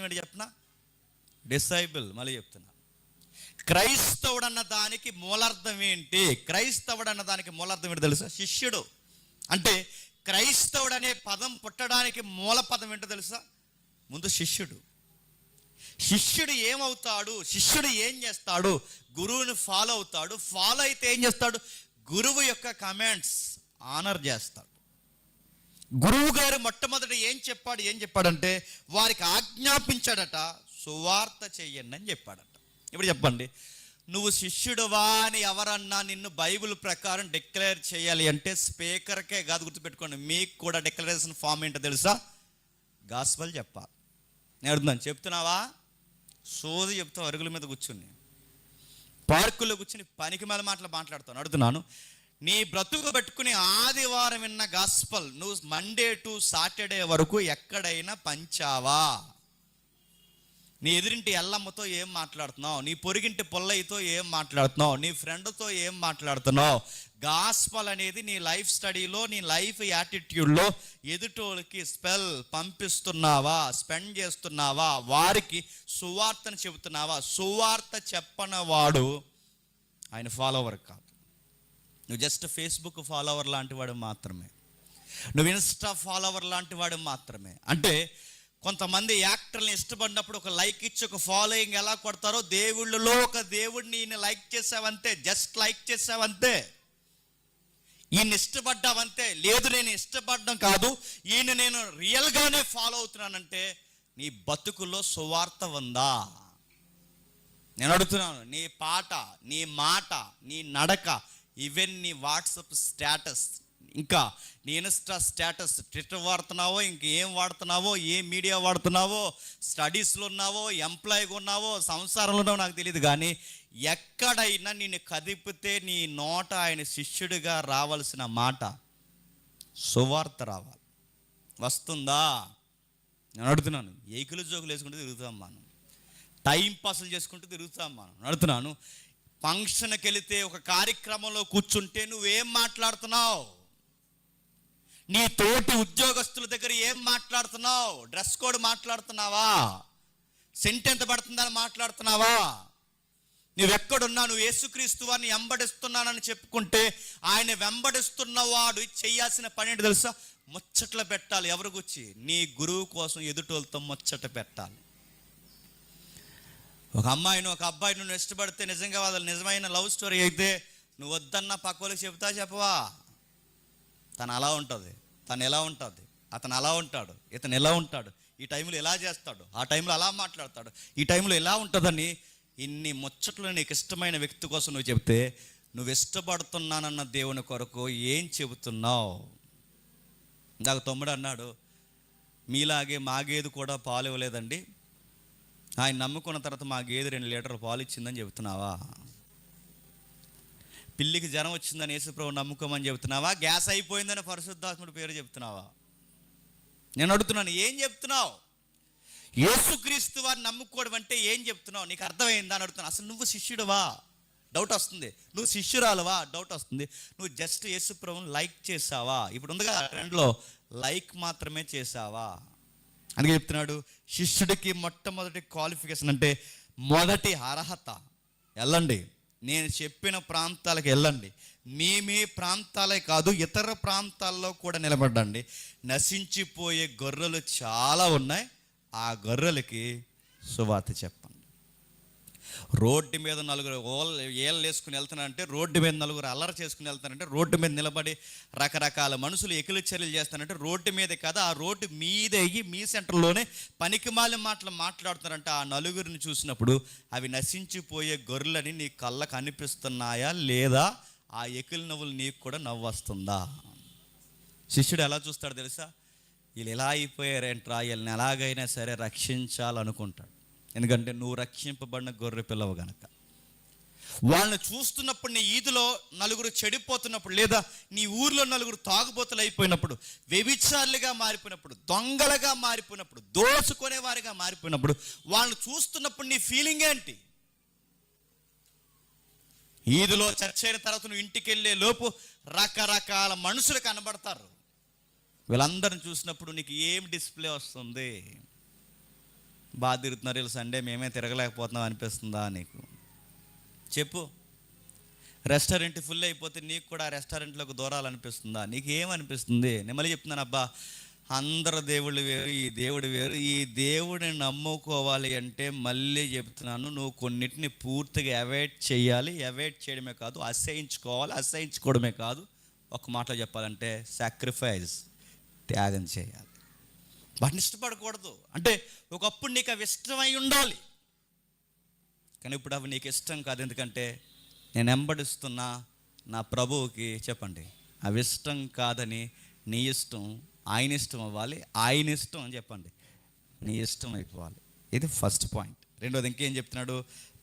అర్థం ఏంటి చెప్పనా? డిసైబుల్. మళ్ళీ చెప్తున్నా, క్రైస్తవుడు అన్న దానికి మూలార్థం ఏంటి? క్రైస్తవుడు అన్న దానికి మూలార్థం ఏంటి తెలుసా? శిష్యుడు. అంటే క్రైస్తవుడు అనే పదం పుట్టడానికి మూల పదం ఏంటో తెలుసా? ముందు శిష్యుడు. శిష్యుడు ఏమవుతాడు? శిష్యుడు ఏం చేస్తాడు? గురువుని ఫాలో అవుతాడు. ఫాలో అయితే ఏం చేస్తాడు? గురువు యొక్క కమాండ్స్ ఆనర్ చేస్తాడు. గురువు గారు మొట్టమొదట ఏం చెప్పాడంటే వారికి ఆజ్ఞాపించాడట, సువార్త చెయ్యండి అని చెప్పాడట. ఇప్పుడు చెప్పండి, నువ్వు శిష్యుడువా అని ఎవరన్నా నిన్ను బైబిల్ ప్రకారం డిక్లేర్ చేయాలి అంటే స్పీకర్కే కాదు, గుర్తుపెట్టుకోండి, మీకు కూడా డిక్లరేషన్ ఫామ్ ఏంటో తెలుసా? గాస్పెల్ చెప్పాలి. నేను అడుగుతున్నాను, చెప్తున్నావా? సోది చెప్తావు అరుగుల మీద కూర్చుని, పార్కుల్లో కూర్చుని పనికి మేల మాట్లాడుతాను. అడుగుతున్నాను, నీ బ్రతుకు పెట్టుకుని ఆదివారం విన్న గాస్పల్ నువ్వు మండే టు సాటర్డే వరకు ఎక్కడైనా పంచావా? నీ ఎదురింటి ఎల్లమ్మతో ఏం మాట్లాడుతున్నావు? నీ పొరిగింటి పొల్లయ్యతో ఏం మాట్లాడుతున్నావు? నీ ఫ్రెండ్తో ఏం మాట్లాడుతున్నావు? గాస్పల్ అనేది నీ లైఫ్ స్టడీలో, నీ లైఫ్ యాటిట్యూడ్లో ఎదుటోళ్ళకి పంపిస్తున్నావా? స్పెండ్ చేస్తున్నావా? వారికి సువార్తను చెబుతున్నావా? సువార్త చెప్పనవాడు ఆయన ఫాలోవర్ కాదు. నువ్వు జస్ట్ ఫేస్బుక్ ఫాలోవర్ లాంటి వాడు మాత్రమే, నువ్వు ఇన్స్టా ఫాలోవర్ లాంటి వాడు మాత్రమే. అంటే కొంతమంది యాక్టర్ని ఇష్టపడినప్పుడు ఒక లైక్ ఇచ్చి ఒక ఫాలోయింగ్ ఎలా కొడతారో, దేవుళ్ళలో ఒక దేవుడిని ఈయన లైక్ చేసావంతే, జస్ట్ లైక్ చేసావంతే, ఈయన ఇష్టపడ్డావంతే. లేదు నేను ఇష్టపడడం కాదు, ఈయన నేను రియల్గానే ఫాలో అవుతున్నానంటే నీ బతుకుల్లో సువార్త ఉందా? నేను అడుగుతున్నాను, నీ పాట, నీ మాట, నీ నడక, ఈవెన్ నీ వాట్సాప్ స్టేటస్, ఇంకా నీ ఇన్స్టా స్టేటస్, ట్విట్టర్ వాడుతున్నావో, ఇంకేం వాడుతున్నావో, ఏ మీడియా వాడుతున్నావో, స్టడీస్లో ఉన్నావో, ఎంప్లాయీగా ఉన్నావో, సంసారంలో ఉన్నావో నాకు తెలియదు, కానీ ఎక్కడైనా నిన్ను కదిపితే నీ నోట ఆయన శిష్యుడిగా రావాల్సిన మాట సువార్త రావాలి. వస్తుందా? నేను అడుగుతున్నాను. ఏకులు జోకులు వేసుకుంటూ తిరుగుతాం మనం, టైం పాసులు చేసుకుంటూ తిరుగుతాం మనం. అడుగుతున్నాను, ఫంక్షన్కి వెళితే ఒక కార్యక్రమంలో కూర్చుంటే నువ్వేం మాట్లాడుతున్నావు? నీ తోటి ఉద్యోగస్తుల దగ్గర ఏం మాట్లాడుతున్నావు? డ్రెస్ కోడ్ మాట్లాడుతున్నావా? సెంట్ ఎంత పడుతుందని మాట్లాడుతున్నావా? నువ్వెక్కడున్నా నువ్వు యేసుక్రీస్తు వారిని వెంబడిస్తున్నానని చెప్పుకుంటే ఆయన వెంబడిస్తున్నవాడు చేయాల్సిన పని ఏంటి తెలుసా? ముచ్చట్లు పెట్టాలి. ఎవరి గురించి? నీ గురువు కోసం ఎదుటోళ్ళతో ముచ్చట పెట్టాలి. ఒక అమ్మాయిని ఒక అబ్బాయిని నువ్వు ఇష్టపడితే, నిజంగా వాళ్ళ నిజమైన లవ్ స్టోరీ అయితే, నువ్వు వద్దన్న పక్క వాళ్ళకి చెప్పవా? తను అలా ఉంటుంది, తను ఎలా ఉంటుంది, అతను అలా ఉంటాడు, ఇతను ఎలా ఉంటాడు, ఈ టైంలో ఎలా చేస్తాడు, ఆ టైంలో అలా మాట్లాడతాడు, ఈ టైంలో ఎలా ఉంటుందని ఇన్ని ముచ్చట్లు నీకు ఇష్టమైన వ్యక్తి కోసం నువ్వు చెప్తే, నువ్వు ఇష్టపడుతున్నానన్న దేవుని కొరకు ఏం చెబుతున్నావు? ఇందాక తమ్ముడు అన్నాడు, మీలాగే మా గేదె కూడా పాలు ఇవ్వలేదండి, ఆయన నమ్ముకున్న తర్వాత మా గేదె 2 లీటర్ల పాలు ఇచ్చిందని చెబుతున్నావా? పిల్లికి జ్వరం వచ్చిందని యేసుప్రభు నమ్ముకోమని చెబుతున్నావా? గ్యాస్ అయిపోయిందని పరిశుద్ధాత్ముడి పేరు చెప్తున్నావా? నేను అడుగుతున్నాను, ఏం చెప్తున్నావు? యేసుక్రీస్తు వారిని నమ్ముకోవడం అంటే ఏం చెప్తున్నావు? నీకు అర్థమైందా అని అడుగుతున్నాను. అసలు నువ్వు శిష్యుడువా? డౌట్ వస్తుంది. నువ్వు శిష్యురాలువా? డౌట్ వస్తుంది. నువ్వు జస్ట్ యేసుప్రభుని లైక్ చేసావా? ఇప్పుడు ఉందిగా ట్రెండ్లో, లైక్ మాత్రమే చేసావా? అందుకే చెప్తున్నాడు, శిష్యుడికి మొట్టమొదటి క్వాలిఫికేషన్ అంటే మొదటి అర్హత, వెళ్ళండి, నేను చెప్పిన ప్రాంతాలకు వెళ్ళండి, మీ ప్రాంతాలే కాదు ఇతర ప్రాంతాల్లో కూడా నిలబడండి. నశించిపోయే గొర్రెలు చాలా ఉన్నాయి, ఆ గొర్రెలకి సువార్త చెప్పండి. రోడ్డు మీద 4 ఏళ్ళు వేసుకుని వెళ్తున్నారంటే, రోడ్డు మీద 4 అల్లరి చేసుకుని వెళ్తారంటే, రోడ్డు మీద నిలబడి రకరకాల మనుషులు ఎకిలి చర్యలు చేస్తారంటే, రోడ్డు మీదే కాదు ఆ రోడ్డు మీదే మీ సెంటర్లోనే పనికిమాలిన మాటలు మాట్లాడుతున్నారంటే, ఆ 4 చూసినప్పుడు అవి నశించిపోయే గొర్రెలని నీ కళ్ళకు అనిపిస్తున్నాయా లేదా? ఆ ఎకిలి నవ్వులు నీకు కూడా నవ్వు వస్తుందా? శిష్యుడు ఎలా చూస్తాడు తెలుసా? వీళ్ళు ఎలా అయిపోయారేంట్రా, వీళ్ళని ఎలాగైనా సరే రక్షించాలనుకుంటాడు. ఎందుకంటే నువ్వు రక్షింపబడిన గొర్రె పిల్లవు గనక. వాళ్ళని చూస్తున్నప్పుడు, నీ ఈదులో 4 చెడిపోతున్నప్పుడు, లేదా నీ ఊర్లో 4 తాగుబోతులు అయిపోయినప్పుడు, వ్యభిచారులుగా మారిపోయినప్పుడు, దొంగలుగా మారిపోయినప్పుడు, దోచుకునేవారిగా మారిపోయినప్పుడు, వాళ్ళని చూస్తున్నప్పుడు నీ ఫీలింగ్ ఏంటి? ఈదులో చర్చ అయిన తర్వాత నువ్వు ఇంటికి వెళ్ళే లోపు రకరకాల మనుషులు కనబడతారు. వీళ్ళందరిని చూసినప్పుడు నీకు ఏం డిస్ప్లే వస్తుంది? బాగా తిరుగుతున్నారు వీళ్ళు, సండే మేమే తిరగలేకపోతున్నాం అనిపిస్తుందా నీకు? చెప్పు. రెస్టారెంట్ ఫుల్ అయిపోతే నీకు కూడా ఆ రెస్టారెంట్లోకి దూరాలనిపిస్తుందా? నీకు ఏమనిపిస్తుంది? నేను మళ్ళీ చెప్తున్నాను, అబ్బా అందరు దేవుళ్ళు వేరు, ఈ దేవుడు వేరు. ఈ దేవుడిని నమ్ముకోవాలి అంటే మళ్ళీ చెప్తున్నాను, నువ్వు కొన్నిటిని పూర్తిగా అవాయిడ్ చేయాలి. అవాయిడ్ చేయడమే కాదు, అసహించుకోవాలి. అసహించుకోవడమే కాదు, ఒక మాటలో చెప్పాలంటే సాక్రిఫైస్, త్యాగం చేయాలి. వాటిని ఇష్టపడకూడదు. అంటే ఒకప్పుడు నీకు అవి ఇష్టమై ఉండాలి, కానీ ఇప్పుడు అవి నీకు ఇష్టం కాదు. ఎందుకంటే నేను వెంబడిస్తున్నా నా ప్రభువుకి చెప్పండి, అవి ఇష్టం కాదని నీ ఇష్టం ఆయన ఇష్టం అవ్వాలి, ఆయన ఇష్టం అని చెప్పండి నీ ఇష్టం అయిపోవాలి. ఇది ఫస్ట్ పాయింట్. రెండోది ఇంకేం చెప్తున్నాడు?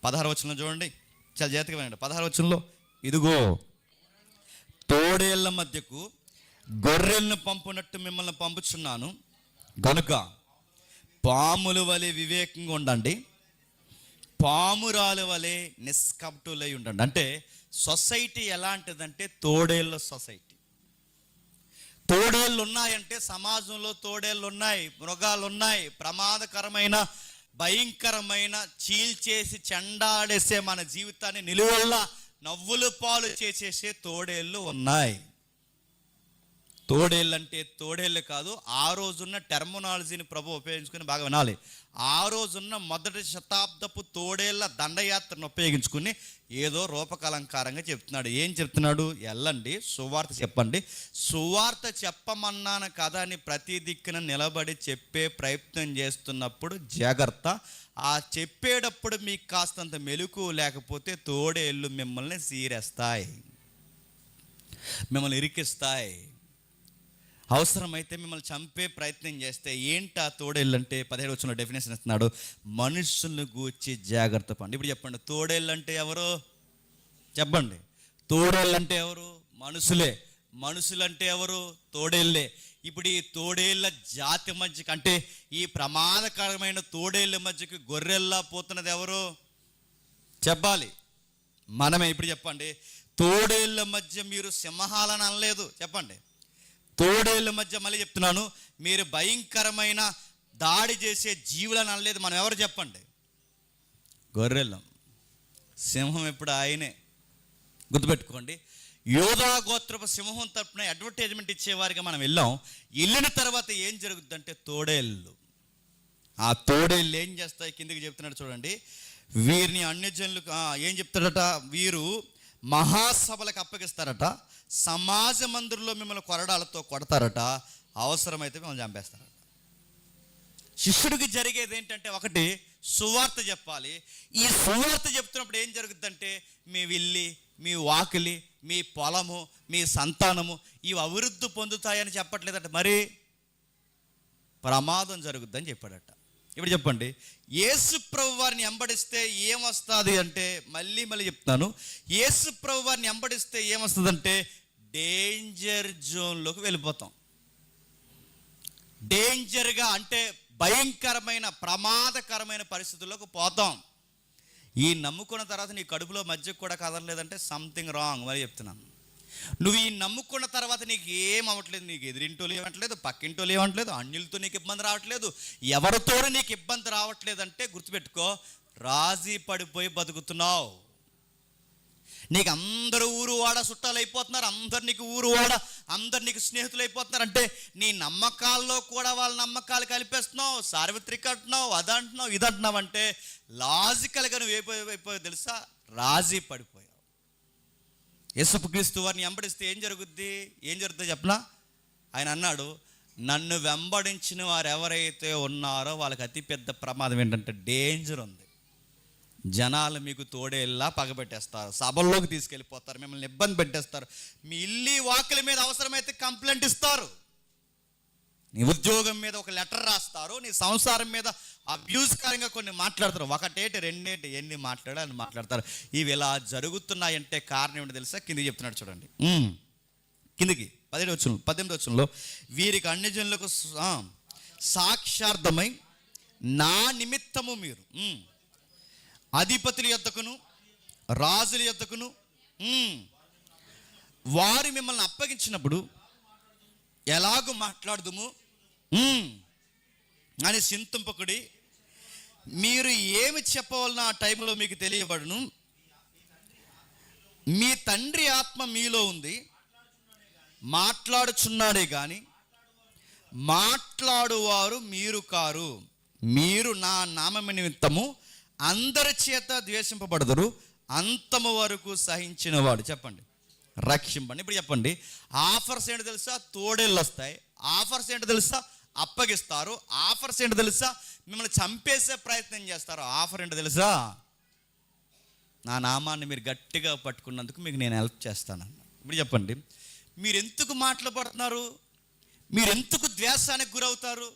16వ వచనంలో చూడండి, చాలా జాగ్రత్తగా వినండి. 16వ వచనంలో, ఇదిగో తోడేళ్ల మధ్యకు గొర్రెలను పంపునట్టు మిమ్మల్ని పంపుచున్నాను గనుక పాముల వలె వివేకంగా ఉండండి, పామురాల వలె నిష్కపటులై ఉండండి. అంటే సొసైటీ ఎలాంటిదంటే తోడేళ్ళ సొసైటీ. తోడేళ్ళు ఉన్నాయంటే సమాజంలో తోడేళ్ళు ఉన్నాయి, మృగాలు ఉన్నాయి. ప్రమాదకరమైన, భయంకరమైన, చీల్చేసి చెండాడేసే మన జీవితాన్ని నిలువెల్లా నవ్వులు పాలు చేసేసే తోడేళ్ళు ఉన్నాయి. తోడేళ్ళు అంటే తోడేళ్ళు కాదు, ఆ రోజున్న టెర్మినాలజీని ప్రభు ఉపయోగించుకుని బాగా వినాలి. ఆ రోజున్న మొదటి శతాబ్దపు తోడేళ్ల దండయాత్రను ఉపయోగించుకుని ఏదో రూపకలంకారంగా చెప్తున్నాడు. ఏం చెప్తున్నాడు? వెళ్ళండి, సువార్త చెప్పండి. సువార్త చెప్పమన్నాను కదా అని ప్రతి దిక్కున నిలబడి చెప్పే ప్రయత్నం చేస్తున్నప్పుడు జాగ్రత్త. ఆ చెప్పేటప్పుడు మీకు కాస్తంత మెలకు లేకపోతే తోడేళ్ళు మిమ్మల్ని సీరేస్తాయి, మిమ్మల్ని ఇరికిస్తాయి, అవసరమైతే మిమ్మల్ని చంపే ప్రయత్నం చేస్తే. ఏంటి ఆ తోడేళ్ళు అంటే? 17వ వచనంలో డెఫినేషన్ ఇస్తున్నాడు, మనుషులను గూర్చి జాగ్రత్త పడండి. ఇప్పుడు చెప్పండి, తోడేళ్ళు అంటే ఎవరు? చెప్పండి. తోడేళ్ళు అంటే ఎవరు? మనుషులే. మనుషులంటే ఎవరు? తోడేళ్ళే. ఇప్పుడు ఈ తోడేళ్ళ జాతి మధ్యకి, అంటే ఈ ప్రమాదకరమైన తోడేళ్ళ మధ్యకి గొర్రెల్లా పోతున్నది ఎవరు? చెప్పాలి, మనమే. ఇప్పుడు చెప్పండి, తోడేళ్ళ మధ్య మీరు సింహాలను అనలేదు. చెప్పండి, తోడేళ్ళ మధ్య, మళ్ళీ చెప్తున్నాను, మీరు భయంకరమైన దాడి చేసే జీవులను అనలేదు. మనం ఎవరు చెప్పండి? గొర్రెలం. సింహం ఎప్పుడు ఆయనే. గుర్తుపెట్టుకోండి, యోధా గోత్రపు సింహం తరపున అడ్వర్టైజ్మెంట్ ఇచ్చేవారిగా మనం వెళ్ళాం. వెళ్ళిన తర్వాత ఏం జరుగుతుందంటే తోడేళ్ళు. ఆ తోడేళ్ళు ఏం చేస్తాయి? కిందికి చెప్తున్నాడు చూడండి, వీరిని అన్యజనులకు ఏం చెప్తాడట? వీరు మహాసభలకు అప్పగిస్తారట, సమాజ మందిరంలో మిమ్మల్ని కొరడాలతో కొడతారట, అవసరమైతే మిమ్మల్ని చంపేస్తారట. శిష్యుడికి జరిగేది ఏంటంటే, ఒకటి సువార్త చెప్పాలి. ఈ సువార్త చెప్తున్నప్పుడు ఏం జరుగుతుందంటే, మీ విల్లి, మీ వాకిలి, మీ పొలము, మీ సంతానము ఇవి అభివృద్ధి పొందుతాయని చెప్పట్లేదట, మరి ప్రమాదం జరుగుద్దని చెప్పాడట. ఇప్పుడు చెప్పండి, యేసు ప్రభు వారిని వెంబడిస్తే ఏమొస్తుంది అంటే, మళ్ళీ చెప్తాను, యేసు ప్రభు వారిని వెంబడిస్తే ఏమొస్తుందంటే డేంజర్ జోన్లోకి వెళ్ళిపోతాం. డేంజర్గా అంటే భయంకరమైన, ప్రమాదకరమైన పరిస్థితుల్లోకి పోతాం. ఈ నమ్ముకున్న తర్వాత నీ కడుపులో మధ్య కూడా కదలలేదంటే సంథింగ్ రాంగ్. మరి చెప్తున్నాను, నువ్వు ఈ నమ్ముకున్న తర్వాత నీకు ఏం అవ్వట్లేదు, నీకు ఎదిరింటోలు ఏమట్లేదు, పక్కింటోలు ఏమట్లేదు, అన్యులతో నీకు ఇబ్బంది రావట్లేదు, ఎవరితో నీకు ఇబ్బంది రావట్లేదంటే గుర్తుపెట్టుకో, రాజీ పడిపోయి బతుకుతున్నావు. నీకు అందరూ ఊరు వాడ చుట్టాలు అయిపోతున్నారు, అందరు నీకు ఊరు వాడ, అందరు నీకు స్నేహితులు అయిపోతున్నారు. అంటే నీ నమ్మకాల్లో కూడా వాళ్ళ నమ్మకాలు కలిపేస్తున్నావు, సార్వత్రిక అంటున్నావు, అదంటున్నావు, ఇదంటున్నావు. అంటే లాజికల్గా నువ్వు అయిపోయావు తెలుసా? రాజీ పడిపోయావు. యేసుక్రీస్తు వారిని వెంబడిస్తే ఏం జరుగుద్ది? ఏం జరుగుతుందో చెప్పనా? ఆయన అన్నాడు, నన్ను వెంబడించిన వారు ఎవరైతే ఉన్నారో వాళ్ళకి అతిపెద్ద ప్రమాదం ఏంటంటే డేంజర్ ఉంది. జనాలు మీకు తోడేళ్ళా పగబెట్టేస్తారు, సభల్లోకి తీసుకెళ్ళిపోతారు, మిమ్మల్ని ఇబ్బంది పెట్టేస్తారు, మీ ఇల్లు వాకిల మీద అవసరమైతే కంప్లైంట్ ఇస్తారు, నీ ఉద్యోగం మీద ఒక లెటర్ రాస్తారు, నీ సంసారం మీద అబ్యూస్కరంగా కొన్ని మాట్లాడతారు. ఒకటేటి రెండేటి ఎన్ని మాట్లాడాలని మాట్లాడతారు. ఇవి ఇలా జరుగుతున్నాయంటే కారణం ఏంటో తెలుసా? కిందికి చెప్తున్నాడు చూడండి, కిందికి 18వ వచనంలో, వీరికి అన్యజనులకు సాక్షార్థమై నా నిమిత్తము మీరు అధిపతుల యొద్దకును రాజుల యొద్దకును వారు మిమ్మల్ని అప్పగించినప్పుడు ఎలాగూ మాట్లాడదుము అని చింతింపకుడి, ఏమి చెప్పవాలనో ఆ టైంలో మీకు తెలియబడును. మీ తండ్రి ఆత్మ మీలో ఉంది, మాట్లాడుచున్నాడే కానీ మాట్లాడువారు మీరు కారు. మీరు నా నామము నిమిత్తము అందరి చేత ద్వేషింపబడదురు, అంతము వరకు సహించిన వాడు చెప్పండి రక్షింపండి. ఇప్పుడు చెప్పండి, ఆఫర్స్ ఏంటో తెలుసా? తోడేళ్ళు వస్తాయి. ఆఫర్స్ ఏంటో తెలుసా? అప్పగిస్తారు. ఆఫర్స్ ఏంటో తెలుసా? మిమ్మల్ని చంపేసే ప్రయత్నం చేస్తారు. ఆఫర్ ఏంటో తెలుసా? నా నామాన్ని మీరు గట్టిగా పట్టుకున్నందుకు మీకు నేను హెల్ప్ చేస్తానన్న. ఇప్పుడు చెప్పండి, మీరెందుకు మాటలు పడుతున్నారు? మీరెందుకు ద్వేషానికి గురవుతారు?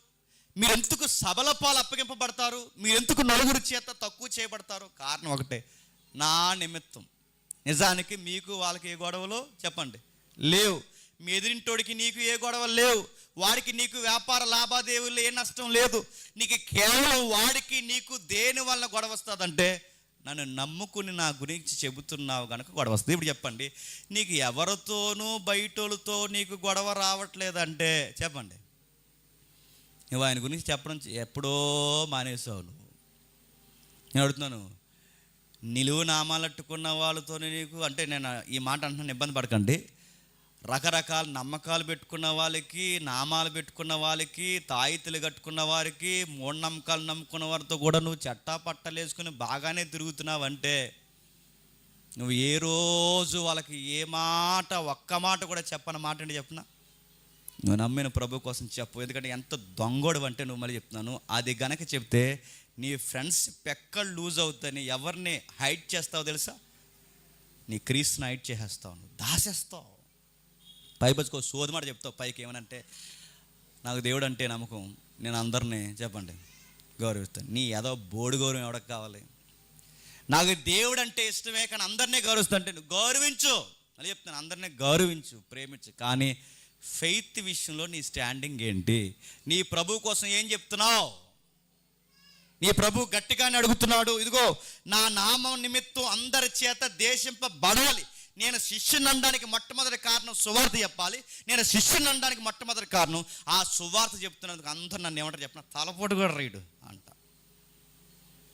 మీరెందుకు సభల పాలు అప్పగింపబడతారు? మీరెందుకు నలుగురు చేత తక్కువ చేయబడతారు? కారణం ఒకటే, నా నిమిత్తం. నిజానికి మీకు వాళ్ళకి ఏ గొడవలు చెప్పండి లేవు. మీ ఎదిరింటోడికి నీకు ఏ గొడవలు లేవు. వాడికి నీకు వ్యాపార లావాదేవీలు ఏ నష్టం లేదు. నీకు కేవలం వాడికి నీకు దేని వల్ల గొడవ వస్తుందంటే, నన్ను నమ్ముకుని నా గురించి చెబుతున్నావు కనుక గొడవ వస్తుంది. ఇప్పుడు చెప్పండి, నీకు ఎవరితోనూ బయటోళ్ళతో నీకు గొడవ రావట్లేదంటే చెప్పండి, నువ్వు ఆయన గురించి చెప్పడం ఎప్పుడో మానేసావు. నువ్వు నేను అడుగుతున్నాను, నిలువు నామాలట్టుకున్న వాళ్ళతో నీకు అంటే, నేను ఈ మాట అంటున్నాను, ఇబ్బంది పడకండి. రకరకాల నమ్మకాలు పెట్టుకున్న వాళ్ళకి, నామాలు పెట్టుకున్న వాళ్ళకి, తాయితులు కట్టుకున్న వారికి, మూఢనమ్మకాలు నమ్ముకున్న వారితో కూడా నువ్వు చట్టా పట్టలు వేసుకుని బాగానే తిరుగుతున్నావు అంటే, నువ్వు ఏ రోజు వాళ్ళకి ఏ మాట ఒక్క మాట కూడా చెప్పని మాట అంటే చెప్పనా? నువ్వు నమ్మిన ప్రభు కోసం చెప్పు. ఎందుకంటే ఎంత దొంగోడు అంటే నువ్వు మళ్ళీ చెప్తున్నాను, అది గనక చెప్తే నీ ఫ్రెండ్స్ పెక్కలు లూజ్ అవుతాయి. ఎవరిని హైడ్ చేస్తావు తెలుసా? నీ క్రీస్తుని హైడ్ చేసేస్తావు, నువ్వు దాసేస్తావు. పైపచ్చుకో సోది మాట చెప్తావు. పైకి ఏమనంటే, నాకు దేవుడు అంటే నమ్మకం, నేను అందరినీ చెప్పండి గౌరవిస్తాను. నీ ఏదో బోడి గౌరవం ఎవరికి కావాలి? నాకు దేవుడు అంటే ఇష్టమే కానీ అందరినీ గౌరవిస్తుంటే నువ్వు గౌరవించు. అని చెప్తాను, అందరినీ గౌరవించు, ప్రేమించు. కానీ ఫెయిత్ విషయంలో నీ స్టాండింగ్ ఏంటి? నీ ప్రభు కోసం ఏం చెప్తున్నావు? నీ ప్రభు గట్టిగానే అడుగుతున్నాడు, ఇదిగో నా నామం నిమిత్తం అందరి చేత దేశింపబడాలి. నేను శిష్యుని అనడానికి మొట్టమొదటి కారణం సువార్త చెప్పాలి. నేను శిష్యుని అనడానికి మొట్టమొదటి కారణం ఆ సువార్త చెప్తున్నందుకు అందరూ నన్ను ఏమంటారు చెప్పిన? తలపోటు కూడా రైడు అంట.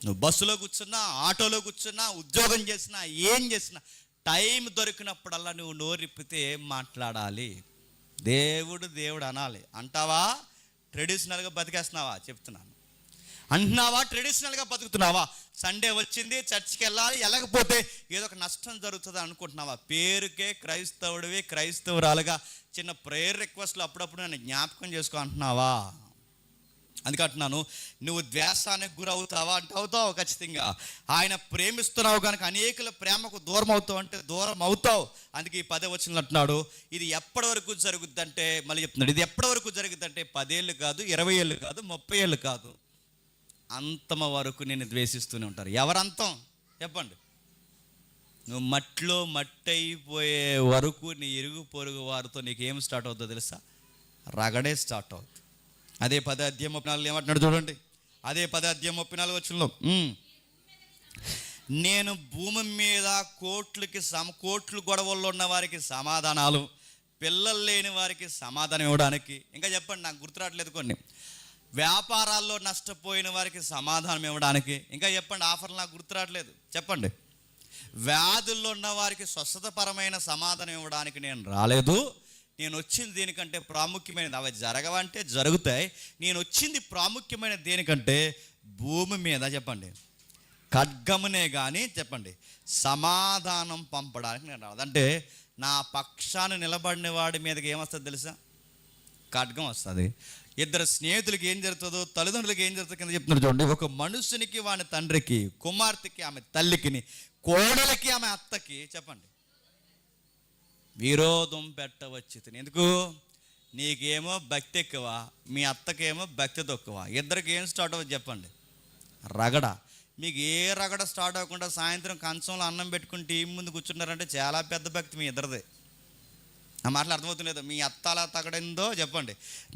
నువ్వు బస్సులో కూర్చున్నా, ఆటోలో కూర్చున్నా, ఉద్యోగం చేసినా, ఏం చేసినా, టైం దొరికినప్పుడల్లా నువ్వు నోరిప్పితే ఏం మాట్లాడాలి? దేవుడు అనాలి. అంటావా? ట్రెడిషనల్గా బతికేస్తున్నావా? చెప్తున్నాను. అంటున్నావా? ట్రెడిషనల్గా బతుకుతున్నావా? సండే వచ్చింది చర్చికి వెళ్ళాలి, వెళ్ళకపోతే ఏదో ఒక నష్టం జరుగుతుంది అనుకుంటున్నావా? పేరుకే క్రైస్తవుడివి, క్రైస్తవురాలుగా చిన్న ప్రేయర్ రిక్వెస్ట్లు అప్పుడప్పుడు నన్ను జ్ఞాపకం చేసుకో అంటున్నావా? అందుకంటున్నాను, నువ్వు ద్వేషానికి గురవుతావా అంటే అవుతావు ఖచ్చితంగా. ఆయన ప్రేమిస్తున్నావు కనుక అనేకుల ప్రేమకు దూరం అవుతావు అంటే దూరం అవుతావు. అందుకే ఈ 10వ వచనంలో అంటున్నాడు, ఇది ఎప్పటి వరకు జరుగుద్దంటే, మళ్ళీ చెప్తున్నాడు, ఇది ఎప్పటి వరకు జరుగుద్దంటే 10 ఏళ్ళు కాదు, 20 ఏళ్ళు కాదు, 30 ఏళ్ళు కాదు, అంతమ వరకు నేను ద్వేషిస్తూనే ఉంటారు. ఎవరంతం చెప్పండి? నువ్వు మట్టిలో మట్టి అయిపోయే వరకు నీ ఇరుగు పొరుగు వారితో నీకేం స్టార్ట్ అవుతుందో తెలుసా? రగడే స్టార్ట్ అవుతుంది. అదే 10వ అధ్యాయం 34 ఏమంటున్నాడు చూడండి. అదే 10వ అధ్యాయం 34 వచనంలో, నేను భూమి మీద కోట్లు గొడవల్లో ఉన్న వారికి సమాధానాలు, పిల్లలు లేని వారికి సమాధానం ఇవ్వడానికి, ఇంకా చెప్పండి నాకు గుర్తురావట్లేదు కొన్ని, వ్యాపారాల్లో నష్టపోయిన వారికి సమాధానం ఇవ్వడానికి, ఇంకా చెప్పండి ఆఫర్లు నాకు గుర్తురావట్లేదు చెప్పండి, వ్యాధుల్లో ఉన్న వారికి స్వస్థతపరమైన సమాధానం ఇవ్వడానికి నేను రాలేదు. నేను వచ్చింది దేనికంటే ప్రాముఖ్యమైనది, అవి జరగవంటే జరుగుతాయి. నేను వచ్చింది ప్రాముఖ్యమైన దేనికంటే భూమి మీద చెప్పండి ఖడ్గమునే కానీ చెప్పండి సమాధానం పంపడానికి నేను రాదు. అంటే నా పక్షాన్ని నిలబడిన వాడి మీదకి ఏమొస్తుంది తెలుసా? ఖడ్గం వస్తుంది. ఇద్దరు స్నేహితులకి ఏం జరుగుతుందో, తల్లిదండ్రులకి ఏం జరుగుతుందో కింద చెప్తున్నారు చూడండి. ఒక మనుషునికి వాని తండ్రికి, కుమార్తెకి ఆమె తల్లికి, కోడలికి ఆమె అత్తకి చెప్పండి విరోధం పెట్టవచ్చు. ఎందుకు? నీకేమో భక్తి ఎక్కువ, మీ అత్తకేమో భక్తి తక్కువ. ఇద్దరికి ఏం స్టార్ట్ అవ్వదు చెప్పండి? రగడ. మీకు ఏ రగడ స్టార్ట్ అవ్వకుండా సాయంత్రం కంచంలో అన్నం పెట్టుకుని టీవీ ముందు కూర్చున్నారంటే చాలా పెద్ద భక్తి మీ ఇద్దరిదే. ఆ మాటలు అర్థమవుతులేదు. మీ అత్త ఎలా తగడిందో చెప్పండి,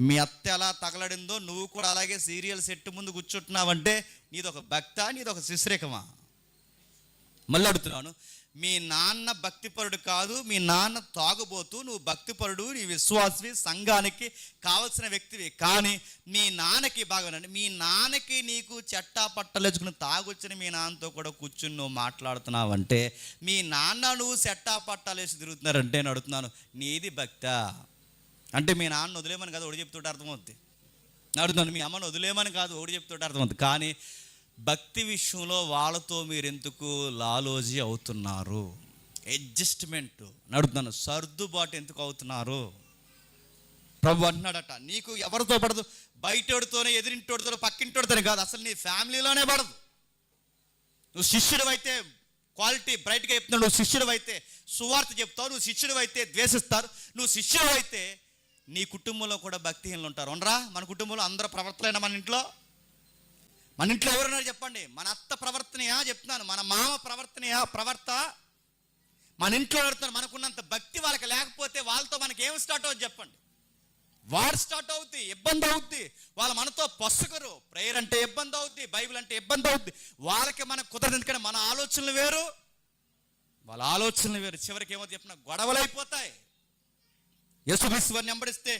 మీ అత్త ఎలా తగలడిందో నువ్వు కూడా అలాగే సీరియల్ సెట్ ముందు కూర్చుంటున్నావంటే నీదొక భక్త, నీదొక శిశ్రేఖమా? మళ్ళీ అడుగుతున్నాను, మీ నాన్న భక్తిపరుడు కాదు, మీ నాన్న తాగుబోతు, నువ్వు భక్తిపరుడు, నీ విశ్వాసవి, సంఘానికి కావలసిన వ్యక్తివి. కానీ మీ నాన్నకి బాగానండి, మీ నాన్నకి నీకు చెట్టా పట్టలేచుకుని తాగొచ్చిన మీ నాన్నతో కూడా కూర్చుని నువ్వు మాట్లాడుతున్నావంటే, మీ నాన్న నువ్వు చెట్టా పట్టాలేసి తిరుగుతున్నారంటే నేను అడుగుతున్నాను, నీది భక్తా? అంటే మీ నాన్న వదిలేమని కాదు, ఒకటి చెప్తుంటే అర్థమవుద్ది. అడుగుతున్నాను, మీ అమ్మను వదిలేమని కాదు, ఒకటి చెప్తుంటే అర్థమవుతుంది. కానీ భక్తి విషయంలో వాళ్ళతో మీరు ఎందుకు లాలోజీ అవుతున్నారు? అడ్జస్ట్మెంట్ నడుపుతున్నాను, సర్దుబాటు ఎందుకు అవుతున్నారు? ప్రభు అంటున్నాడట, నీకు ఎవరితో పడదు, బయటోడితోనే, ఎదిరింటోడితోనే, పక్కింటోడితోనే కాదు, అసలు నీ ఫ్యామిలీలోనే పడదు. నువ్వు శిష్యుడు అయితే క్వాలిటీ బ్రైట్గా చెప్తున్నావు, నువ్వు శిష్యుడు అయితే సువార్త చెప్తావు, నువ్వు శిష్యుడు అయితే ద్వేషిస్తారు, నువ్వు శిష్యుడు అయితే నీ కుటుంబంలో కూడా భక్తిహీనులు ఉంటారు. ఉండరా? మన కుటుంబంలో అందరూ ప్రవర్తనైనా మన ఇంట్లో ఎవరున్నారు చెప్పండి? మన అత్త ప్రవర్తనయా చెప్తున్నాను, మన మామ ప్రవర్తనయా మన ఇంట్లో పెడుతున్నారు. మనకున్నంత భక్తి వాళ్ళకి లేకపోతే వాళ్ళతో మనకి ఏం స్టార్ట్ అవుతుంది చెప్పండి? వార్ స్టార్ట్ అవుద్ది, ఇబ్బంది అవుద్ది. వాళ్ళు మనతో పసుకరు. ప్రేయర్ అంటే ఇబ్బంది అవుద్ది, బైబిల్ అంటే ఇబ్బంది అవుద్ది. వాళ్ళకి మనకు కుదరదు, ఎందుకంటే మన ఆలోచనలు వేరు, వాళ్ళ ఆలోచనలు వేరు. చివరికి ఏమో చెప్పిన గొడవలు అయిపోతాయి. యేసుక్రీస్తు వారిని వెంబడిస్తే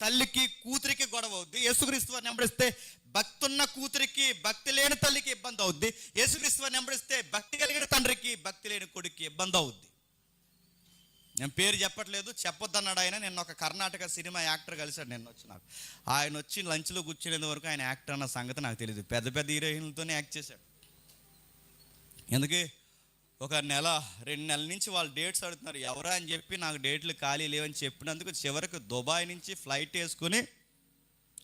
తల్లికి కూతురికి గొడవ అవుద్ది. యేసుక్రీస్తు వారిని వెంబడిస్తే భక్తి ఉన్న కూతురికి, భక్తి లేని తల్లికి ఇబ్బంది అవుద్ది. యేసుక్రీస్తు వారిని వెంబడిస్తే భక్తి కలిగిన తండ్రికి, భక్తి లేని కొడుక్కి ఇబ్బంది అవుద్ది. నేను పేరు చెప్పట్లేదు, చెప్పొద్దన్నాడు ఆయన. నిన్న ఒక కర్ణాటక సినిమా యాక్టర్ కలిశాడు నిన్న వచ్చి నాకు. ఆయన వచ్చి లంచ్లో కూర్చునేంత వరకు ఆయన యాక్టర్ అన్న సంగతి నాకు తెలియదు. పెద్ద పెద్ద హీరోయిన్లతోనే యాక్ట్ చేశాడు. ఎందుకు? ఒక 1-2 నెలల నుంచి వాళ్ళు డేట్స్ అడుగుతున్నారు. ఎవరా అని చెప్పి నాకు డేట్లు ఖాళీ లేవని చెప్పినందుకు చివరికి దుబాయ్ నుంచి ఫ్లైట్ వేసుకుని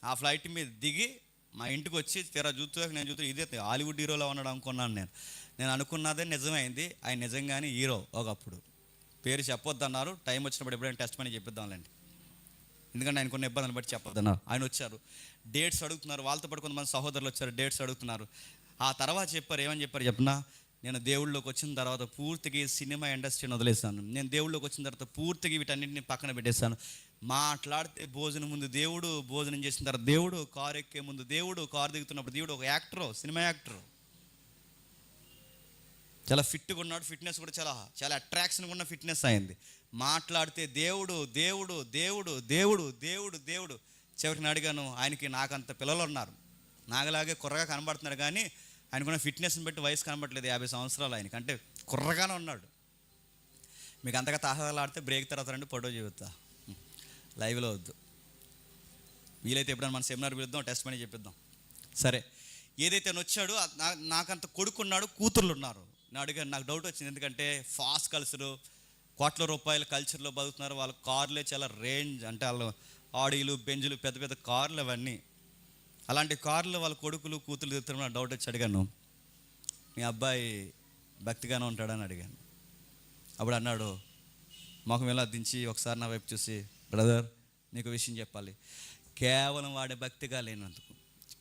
ఆ ఫ్లైట్ మీద దిగి మా ఇంటికి వచ్చి తీరా నేను చూస్తూ ఇదే హాలీవుడ్ హీరోలో ఉన్నాడు అనుకున్నాను. నేను అనుకున్నదే నిజమైంది. ఆయన నిజంగానే హీరో. ఒకప్పుడు పేరు చెప్పొద్దన్నారు, టైం వచ్చినప్పుడు ఎప్పుడైనా టెస్ట్ మనీ చెప్పిద్దాంలేండి, ఎందుకంటే ఆయన కొన్ని ఇబ్బందులు బట్టి చెప్పొద్దన్నారు. ఆయన వచ్చారు, డేట్స్ అడుగుతున్నారు. వాళ్ళతో పాటు కొంతమంది సహోదరులు వచ్చారు, డేట్స్ అడుగుతున్నారు. ఆ తర్వాత చెప్పారు, ఏమని చెప్పారు చెప్పినా, నేను దేవుళ్ళలోకి వచ్చిన తర్వాత పూర్తిగా సినిమా ఇండస్ట్రీని వదిలేసాను. నేను దేవుళ్ళలోకి వచ్చిన తర్వాత పూర్తిగా వీటన్నింటిని పక్కన పెట్టేశాను. మాట్లాడితే భోజనం ముందు దేవుడు, భోజనం చేసిన తర్వాత దేవుడు, కారు ఎక్కే ముందు దేవుడు, కారు దిగుతున్నప్పుడు దేవుడు. ఒక యాక్టరు, సినిమా యాక్టరు, చాలా ఫిట్గా ఉన్నాడు. ఫిట్నెస్ కూడా చాలా అట్రాక్షన్గా ఉన్న ఫిట్నెస్ అయింది. మాట్లాడితే దేవుడు దేవుడు దేవుడు దేవుడు దేవుడు దేవుడు. చివరికి నేను అడిగాను, ఆయనకి నాకంత పిల్లలు ఉన్నారు, నాగలాగే కుర్రగా కనబడుతున్నారు, కానీ ఆయనకున్న ఫిట్నెస్ని బట్టి వయసు కనబడట్లేదు. 50 సంవత్సరాలు ఆయనకి, అంటే కుర్రగానే ఉన్నాడు. మీకు అంతగా తాహలాడితే బ్రేక్ తర్వాత రండి, ఫోటో చూపిస్తా, లైవ్లో వద్దు. వీలైతే ఎప్పుడైనా మన సెమినార్ పిలుద్దాం, టెస్ట్ మనీ చెప్పిద్దాం. సరే, ఏదైతే వచ్చాడో నాకంత కొడుకున్నాడు, కూతుర్లు ఉన్నారు. నేను అడిగాను, నాకు డౌట్ వచ్చింది. ఎందుకంటే ఫాస్ట్ కల్చరు, కోట్ల రూపాయల కల్చర్లో బతుకుతున్నారు. వాళ్ళ కార్లే చాలా రేంజ్, అంటే వాళ్ళు ఆడీలు, బెంజులు, పెద్ద పెద్ద కార్లు అవన్నీ. అలాంటి కార్లు వాళ్ళ కొడుకులు కూతురు తిరుగుతున్నా డౌట్ వచ్చి అడిగాను, మీ అబ్బాయి భక్తిగానే ఉంటాడని అడిగాను. అప్పుడు అన్నాడు, మొఖం ఎలా దించి ఒకసారి నా వైపు చూసి, బ్రదర్ నీకు విషయం చెప్పాలి, కేవలం వాడి భక్తిగా లేనందుకు,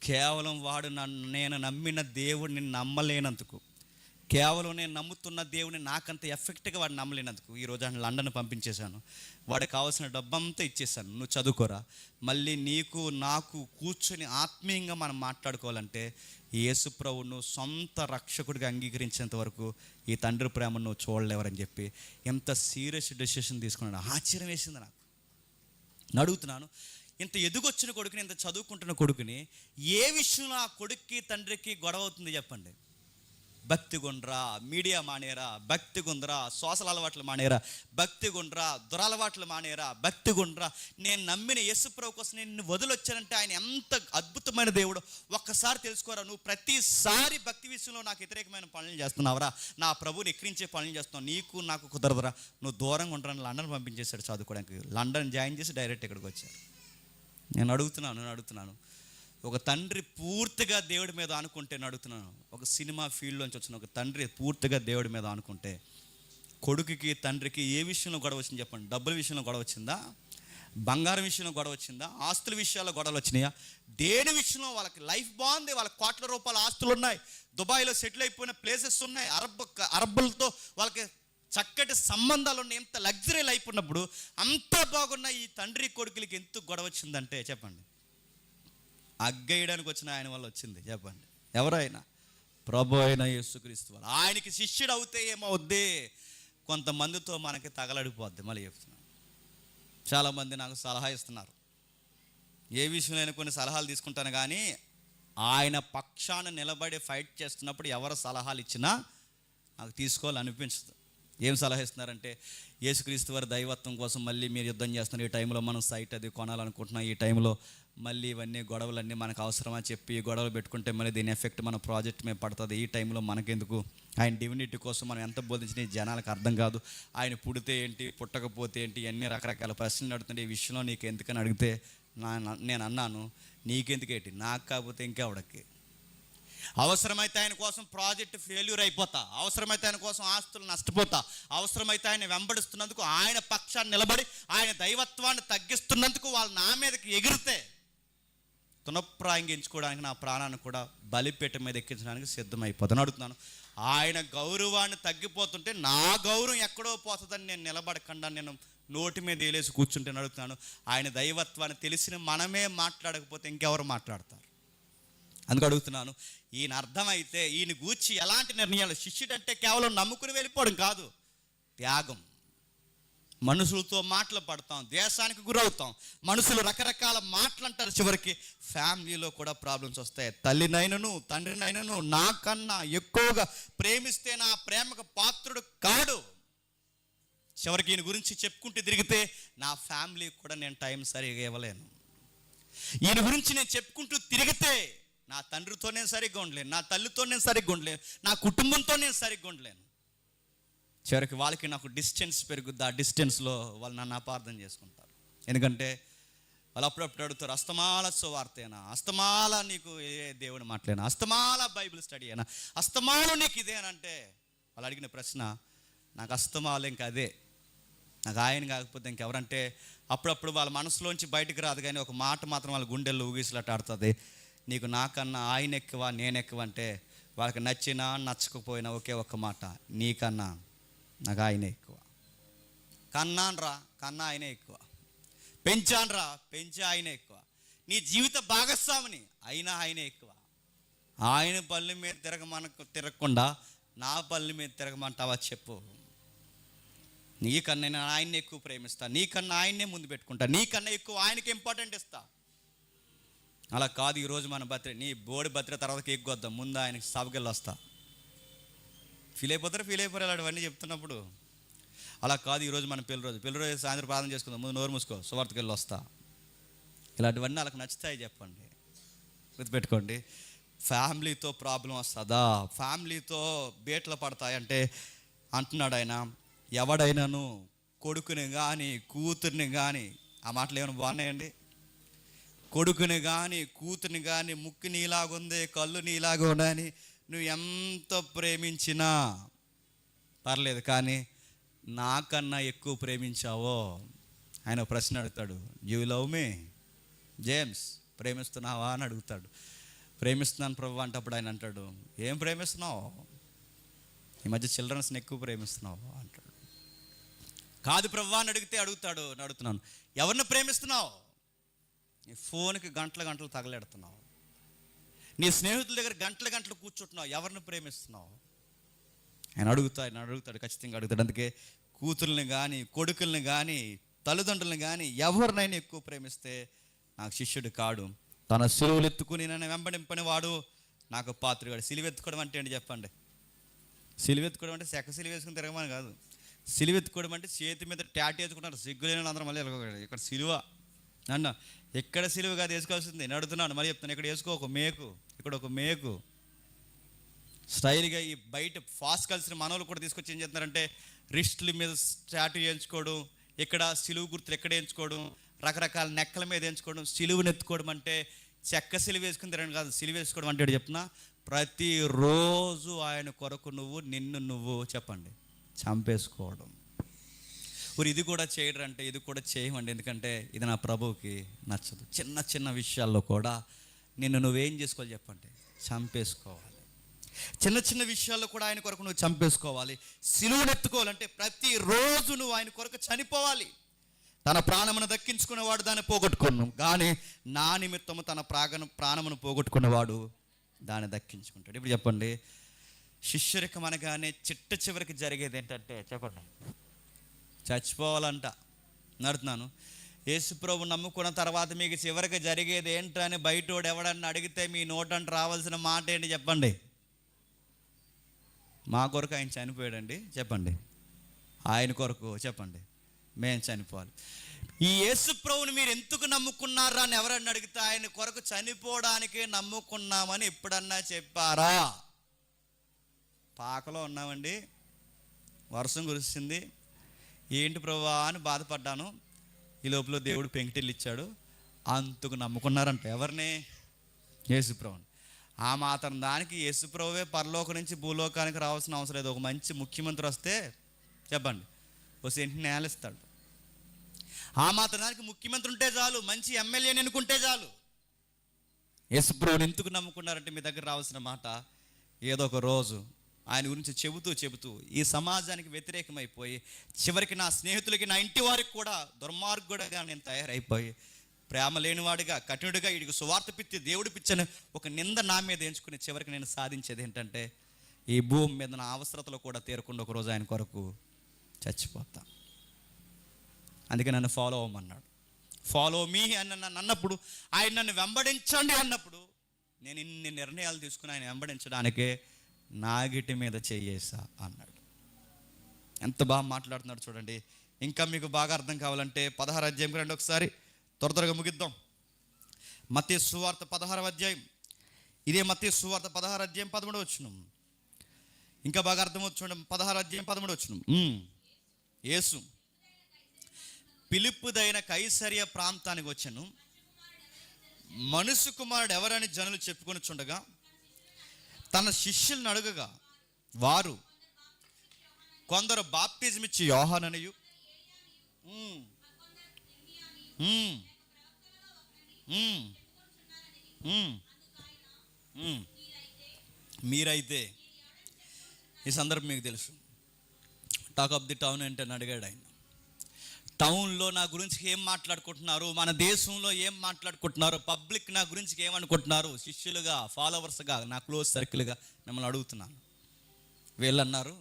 కేవలం వాడు నేను నమ్మిన దేవుడిని నమ్మలేనందుకు, కేవలం నేను నమ్ముతున్న దేవుని నాకంత ఎఫెక్ట్గా వాడు నమ్మలేనందుకు ఈరోజు ఆయన లండన్ పంపించేశాను. వాడికి కావాల్సిన డబ్బంతా ఇచ్చేసాను, నువ్వు చదువుకోరా. మళ్ళీ నీకు నాకు కూర్చొని ఆత్మీయంగా మనం మాట్లాడుకోవాలంటే యేసు ప్రభువును సొంత రక్షకుడిగా అంగీకరించేంత వరకు ఈ తండ్రి ప్రేమను నువ్వు చూడలేవరని చెప్పి ఎంత సీరియస్ డెసిషన్ తీసుకున్నాడు. ఆశ్చర్యం వేసింది నాకు. అడుగుతున్నాను, ఇంత ఎదుగొచ్చిన కొడుకుని, ఇంత చదువుకుంటున్న కొడుకుని ఏ విషయంలో ఆ కొడుక్కి తండ్రికి గొడవ అవుతుంది చెప్పండి? భక్తి గుండ్రా, మీడియా మానేరా, భక్తి గుండ్రా, సోషల్ అలవాట్లు మానేరా, భక్తి గుండ్రా, దురలవాట్లు మానేరా, భక్తి గుండ్రా. నేను నమ్మిన యేసు ప్రభు కోసం నేను వదిలొచ్చానంటే ఆయన ఎంత అద్భుతమైన దేవుడు ఒక్కసారి తెలుసుకోరా. నువ్వు ప్రతిసారి భక్తి విషయంలో నాకు వ్యతిరేకమైన పనులు చేస్తున్నావురా, నా ప్రభుని ఎక్కిరించే పనులు చేస్తున్నావు, నీకు నాకు కుదరదురా, నువ్వు దూరంగా ఉంటారని లండన్ పంపించేశాడు చదువుకోవడానికి. లండన్ జాయిన్ చేసి డైరెక్ట్ ఇక్కడికి వచ్చారు. నేను అడుగుతున్నాను, ఒక తండ్రి పూర్తిగా దేవుడి మీద అనుకుంటే, అడుగుతున్నాను, ఒక సినిమా ఫీల్డ్లోంచి వచ్చిన ఒక తండ్రి పూర్తిగా దేవుడి మీద అనుకుంటే కొడుకుకి తండ్రికి ఏ విషయంలో గొడవ వచ్చింది చెప్పండి? డబ్బుల విషయంలో గొడవ వచ్చిందా? బంగారం విషయంలో గొడవ వచ్చిందా? ఆస్తుల విషయాల్లో గొడవలు వచ్చినాయా? దేని విషయంలో? వాళ్ళకి లైఫ్ బాగుంది, వాళ్ళకి కోట్ల రూపాయల ఆస్తులు ఉన్నాయి, దుబాయ్లో సెటిల్ అయిపోయిన ప్లేసెస్ ఉన్నాయి, అరబ్బులతో వాళ్ళకి చక్కటి సంబంధాలు ఉన్నాయి, ఎంత లగ్జరీ లైఫ్ ఉన్నప్పుడు అంతా బాగున్న ఈ తండ్రి కొడుకులకి ఎంత గొడవ వచ్చిందంటే చెప్పండి? అగ్గేయడానికి వచ్చిన ఆయన వల్ల వచ్చింది చెప్పండి? ఎవరైనా ప్రభు అయిన యేసుక్రీస్తు వారు. ఆయనకి శిష్యుడు అవుతే ఏమవుద్ది? కొంతమందితో మనకి తగలడిపోద్ది. మళ్ళీ చెప్తున్నాను, చాలామంది నాకు సలహా ఇస్తున్నారు. ఏ విషయంలో కొన్ని సలహాలు తీసుకుంటాను, కానీ ఆయన పక్షాన నిలబడి ఫైట్ చేస్తున్నప్పుడు ఎవరు సలహాలు ఇచ్చినా నాకు తీసుకోవాలనిపించదు. ఏం సలహా ఇస్తున్నారంటే, యేసుక్రీస్తు వారి దైవత్వం కోసం మళ్ళీ మీరు యుద్ధం చేస్తున్నారు, ఈ టైంలో మనం సైట్ అది కొనాలనుకుంటున్నాం, ఈ టైంలో మళ్ళీ ఇవన్నీ గొడవలన్నీ మనకు అవసరమని చెప్పి గొడవలు పెట్టుకుంటే మళ్ళీ దీని ఎఫెక్ట్ మన ప్రాజెక్ట్ మీద పడుతుంది, ఈ టైంలో మనకెందుకు? ఆయన డివినిటీ కోసం మనం ఎంత బోధించినా ఈ జనాలకు అర్థం కాదు, ఆయన పుడితే ఏంటి పుట్టకపోతే ఏంటి అన్ని రకరకాల ప్రశ్నలు అడుగుతుంటే ఈ విషయంలో నీకు ఎందుకని అడిగితే నేను అన్నాను, నీకెందుకేంటి, నాకు కాకపోతే ఇంకెవడకి? అవసరమైతే ఆయన కోసం ప్రాజెక్ట్ ఫెయిల్యూర్ అయిపోతా, అవసరమైతే ఆయన కోసం ఆస్తులు నష్టపోతా, అవసరమైతే ఆయన వెంబడిస్తున్నందుకు, ఆయన పక్షాన్ని నిలబడి ఆయన దైవత్వాన్ని తగ్గిస్తున్నందుకు వాళ్ళు నా మీదకి ఎగిరితే తునప్రాయంగా ఎంచుకోవడానికి నా ప్రాణాన్ని కూడా బలిపీఠం మీద ఎక్కించడానికి సిద్ధమైపోతాను. అడుగుతున్నాను, ఆయన గౌరవాన్ని తగ్గిపోతుంటే నా గౌరవం ఎక్కడో పోతుందని నేను నిలబడకుండా నేను నోటి మీద వేలేసి కూర్చుంటే అడుగుతున్నాను, ఆయన దైవత్వాన్ని తెలిసిన మనమే మాట్లాడకపోతే ఇంకెవరు మాట్లాడతారు? అందుకు అడుగుతున్నాను, ఈయన అర్థమైతే ఈయన గూర్చి ఎలాంటి నిర్ణయాలు? శిష్యుడు అంటే కేవలం నమ్ముకుని వెళ్ళిపోవడం కాదు, త్యాగం. మనుషులతో మాటలు పడతాం, ద్వేషానికి గురవుతాం, మనుషులు రకరకాల మాటలు అంటారు, చివరికి ఫ్యామిలీలో కూడా ప్రాబ్లమ్స్ వస్తాయి. తల్లినైనను తండ్రినైనను నాకన్నా ఎక్కువగా ప్రేమిస్తే నా ప్రేమకు పాత్రుడు కాడు. చివరికి ఈయన గురించి చెప్పుకుంటూ తిరిగితే నా ఫ్యామిలీకి కూడా నేను టైం సరిగా ఇవ్వలేను. ఈయన గురించి నేను చెప్పుకుంటూ తిరిగితే నా తండ్రితో నేను సరిగ్గా ఉండలేను, నా తల్లితో నేను సరిగ్గా ఉండలేను, నా కుటుంబంతో నేను సరిగ్గా ఉండలేను. చివరికి వాళ్ళకి నాకు డిస్టెన్స్ పెరుగుద్ది. ఆ డిస్టెన్స్లో వాళ్ళు నన్ను అపార్థం చేసుకుంటారు. ఎందుకంటే వాళ్ళు అప్పుడప్పుడు అడుగుతారు, అస్తమాల సువార్తేనా, అస్తమాల నీకు ఏ దేవుని మాటలేనా, అస్తమాల బైబిల్ స్టడీ అయినా, అస్తమాలు నీకు ఇదేనంటే వాళ్ళు అడిగిన ప్రశ్న, నాకు అస్తమాలు ఇంకా అదే, నాకు ఆయన కాకపోతే ఇంకెవరంటే అప్పుడప్పుడు వాళ్ళ మనసులోంచి బయటకు రాదు, కానీ ఒక మాట మాత్రం వాళ్ళ గుండెల్లో ఊగిసలాట ఆడుతుంది, నీకు నాకన్నా ఆయన ఎక్కువ నేను ఎక్కువ అంటే వాళ్ళకి నచ్చినా నచ్చకపోయినా ఒకే ఒక్క మాట, నీకన్నా నాకు ఆయనే ఎక్కువ. కన్నాన్రా కన్నా ఆయనే ఎక్కువ, పెంచాన్రా పెంచి ఆయనే ఎక్కువ, నీ జీవిత భాగస్వామిని అయినా ఆయనే ఎక్కువ. ఆయన పళ్ళ మీద తిరగకుండా నా పళ్ళ మీద తిరగమంటావా చెప్పు? నీకన్నా నేను ఆయన్ని ఎక్కువ ప్రేమిస్తా, నీకన్నా ఆయన్నే ముందు పెట్టుకుంటా, నీకన్నా ఎక్కువ ఆయనకి ఇంపార్టెంట్ ఇస్తా. అలా కాదు ఈరోజు మన బర్త్డే, నీ బోడి బర్త్డే తర్వాత కేక్ కొద్దాం, ముందు ఆయనకి సభకెళ్ళి వస్తా. ఫీల్ అయిపోయారు అలాంటివన్నీ చెప్తున్నప్పుడు. అలా కాదు ఈరోజు మన పెళ్లి రోజు సాయంత్రం ప్రార్థన చేసుకుందాం, ముందు నోరు మూసుకో, సువార్తకి వెళ్ళి వస్తా. ఇలాంటివన్నీ వాళ్ళకి నచ్చుతాయి చెప్పండి, గుర్తుపెట్టుకోండి. ఫ్యామిలీతో ప్రాబ్లం వస్తుందా, ఫ్యామిలీతో బేట్లు పడతాయంటే అంటున్నాడు ఆయన, ఎవడైనాను కొడుకుని కానీ కూతుర్ని కానీ, ఆ మాటలు ఏమైనా బాగున్నాయండి? కొడుకుని కానీ కూతుర్ని కానీ ముక్కు నీలాగుంది కళ్ళు నీలాగా ఉన్నాయని నువ్వు ఎంత ప్రేమించినా పర్లేదు, కానీ నాకన్నా ఎక్కువ ప్రేమించావో ఆయన ప్రశ్న అడుగుతాడు, యు లవ్ మీ జేమ్స్, ప్రేమిస్తున్నావా అని అడుగుతాడు. ప్రేమిస్తున్నాను ప్రభు అంటే అప్పుడు ఆయన అంటాడు, ఏం ప్రేమిస్తున్నావు? ఈ మధ్య చిల్డ్రన్స్ని ఎక్కువ ప్రేమిస్తున్నావు అంటాడు. కాదు ప్రభు అని అడుగుతున్నాను, ఎవరిని ప్రేమిస్తున్నావు? నీ ఫోన్కి గంటలు తగలెడుతున్నావు, నీ స్నేహితుల దగ్గర గంటలు కూర్చుంటున్నావు, ఎవరిని ప్రేమిస్తున్నావు? ఆయన అడుగుతాడు, ఖచ్చితంగా అడుగుతాడు. అందుకే కూతుర్ని కానీ కొడుకుల్ని కానీ తల్లిదండ్రులను కానీ ఎవరినైనా ఎక్కువ ప్రేమిస్తే నాకు శిష్యుడు కాడు. తన సిలువలు ఎత్తుకుని నన్ను వెంబడింపని వాడు నాకు పాత్రుడు. సిలువెత్తుకోవడం అంటే ఏంటి చెప్పండి? సిలువెత్తుకోవడం అంటే సెక్క సిలువ వేసుకుని తిరగమని కాదు. సిలువెత్తుకోవడం అంటే చేతి మీద ట్యాట్ వేసుకుంటారు, సిగ్గులేని అందరూ మళ్ళీ ఇక్కడ సిలువ అన్న, ఎక్కడ సిలువ కాదు వేసుకోవాల్సింది. నేను అడుగుతున్నాను, మళ్ళీ చెప్తాను, ఇక్కడ వేసుకో ఒక మేకు, ఇక్కడ ఒక మేకు స్టైల్గా. ఈ బయట ఫాస్ట్ కలిసిన మనోళ్ళు కూడా తీసుకొచ్చి ఏం చేస్తున్నారంటే రిస్టుల మీద స్టాట్యూ వేయించుకోవడం, ఇక్కడ సిలువు గుర్తులు ఎక్కడ వేయించుకోవడం, రకరకాల నెక్కల మీద వేయించుకోవడం. సిలువుని ఎత్తుకోవడం అంటే చెక్క సిలువ వేసుకుని తిరగడం కాదు. సిలువ వేసుకోవడం అంటే చెప్తున్నా, ప్రతిరోజు ఆయన కొరకు నిన్ను నువ్వు చెప్పండి చంపేసుకోవడం. ఇది కూడా చేయడం అంటే ఇది కూడా చేయమండి, ఎందుకంటే ఇది నా ప్రభువుకి నచ్చదు. చిన్న విషయాల్లో కూడా నిన్ను నువ్వేం చేసుకోవాలి చెప్పండి, చంపేసుకోవాలి. చిన్న విషయాల్లో కూడా ఆయన కొరకు నువ్వు చంపేసుకోవాలి. సిలువను ఎత్తుకోవాలంటే ప్రతిరోజు నువ్వు ఆయన కొరకు చనిపోవాలి. తన ప్రాణమును దక్కించుకునేవాడు దాన్ని పోగొట్టుకున్నాం, కానీ నా నిమిత్తము తన ప్రాణమును పోగొట్టుకునేవాడు దాన్ని దక్కించుకుంటాడు. ఇప్పుడు చెప్పండి, శిష్యరికం అనగానే చిట్ట చివరికి జరిగేది ఏంటంటే చెప్పండి, చచ్చిపోవాలంట. నడుతున్నాను, యేసుప్రభు నమ్ముకున్న తర్వాత మీకు చివరికి జరిగేది ఏంటని బయటోడు ఎవడన్నా అడిగితే మీ నోటంట రావాల్సిన మాట ఏంటి చెప్పండి? మా కొరకు ఆయన చనిపోయాడండి చెప్పండి, ఆయన కొరకు చెప్పండి మేము చనిపోవాలి. ఈ యేసుప్రభుని మీరు ఎందుకు నమ్ముకున్నారా అని ఎవరన్నా అడిగితే ఆయన కొరకు చనిపోవడానికే నమ్ముకున్నామని ఎప్పుడన్నా చెప్పారా? పాకలో ఉన్నామండి, వర్షం కురిసింది, ఏంటి ప్రభువా అని బాధపడ్డాను, ఈ లోపల దేవుడు పెంకిటిల్లు ఇచ్చాడు, అంతకు నమ్ముకున్నారంట. ఎవరిని? యేసుప్రభుని. ఆ మాత్రం దానికి యేసుప్రభువే పరలోకం నుంచి భూలోకానికి రావాల్సిన అవసరం లేదు. ఒక మంచి ముఖ్యమంత్రి వస్తే చెప్పండి ఓ సెంటిని నేలిస్తాడు. ఆ మాత్రం దానికి ముఖ్యమంత్రి ఉంటే చాలు, మంచి ఎమ్మెల్యేని ఎన్నుకుంటే చాలు. యేసుప్రభుని ఎందుకు నమ్ముకున్నారంటే మీ దగ్గర రావాల్సిన మాట, ఏదో ఒక రోజు ఆయన గురించి చెబుతూ ఈ సమాజానికి వ్యతిరేకమైపోయి చివరికి నా స్నేహితులకి, నా ఇంటి వారికి కూడా దుర్మార్గుడిగా నేను తయారైపోయి ప్రేమ లేనివాడిగా, కఠినుడిగా, వీడికి సువార్త పిచ్చి, దేవుడి పిచ్చని ఒక నింద నా మీద ఎంచుకుని చివరికి నేను సాధించేది ఏంటంటే ఈ భూమి మీద నా అవసరతలు కూడా తీరకుండా ఒకరోజు ఆయన కొరకు చచ్చిపోతా. అందుకే నన్ను ఫాలో అవ్వమన్నాడు. ఫాలో మీ అని నన్ను అన్నప్పుడు, ఆయన నన్ను వెంబడించండి అన్నప్పుడు నేను ఇన్ని నిర్ణయాలు తీసుకుని ఆయన వెంబడించడానికే నాగిటి మీద చెయ్యేసా అన్నాడు. ఎంత బాగా మాట్లాడుతున్నాడు చూడండి. ఇంకా మీకు బాగా అర్థం కావాలంటే 16వ అధ్యాయం రండి ఒకసారి, త్వరగా ముగిద్దాం. మత్తయి సువార్త 16వ అధ్యాయం, ఇదే మత్తయి సువార్త 16వ అధ్యాయం 13వ వచనం. ఇంకా బాగా అర్థమవుతుంది చూడండి, 16వ అధ్యాయం 13వ వచనం. యేసు పిలుపుదైన కైసరియా ప్రాంతానికి వచ్చెను. మనుష్య కుమారుడు ఎవరని జనులు చెప్పుకొని చుండగా తన శిష్యులను అడుగగా వారు కొందరు బాప్తిజం ఇచ్చి యోహాననియు, మీరైతే, ఈ సందర్భం మీకు తెలుసు, టాక్ ఆఫ్ ది టౌన్ అంటే అడిగాడు ఆయన. టౌన్లో నా గురించి ఏం మాట్లాడుకుంటున్నారు, మన దేశంలో ఏం మాట్లాడుకుంటున్నారు, పబ్లిక్ నా గురించి ఏమనుకుంటున్నారు, శిష్యులుగా, ఫాలోవర్స్గా, నా క్లోజ్ సర్కిల్గా మిమ్మల్ని అడుగుతున్నాను. వీళ్ళు అన్నారు,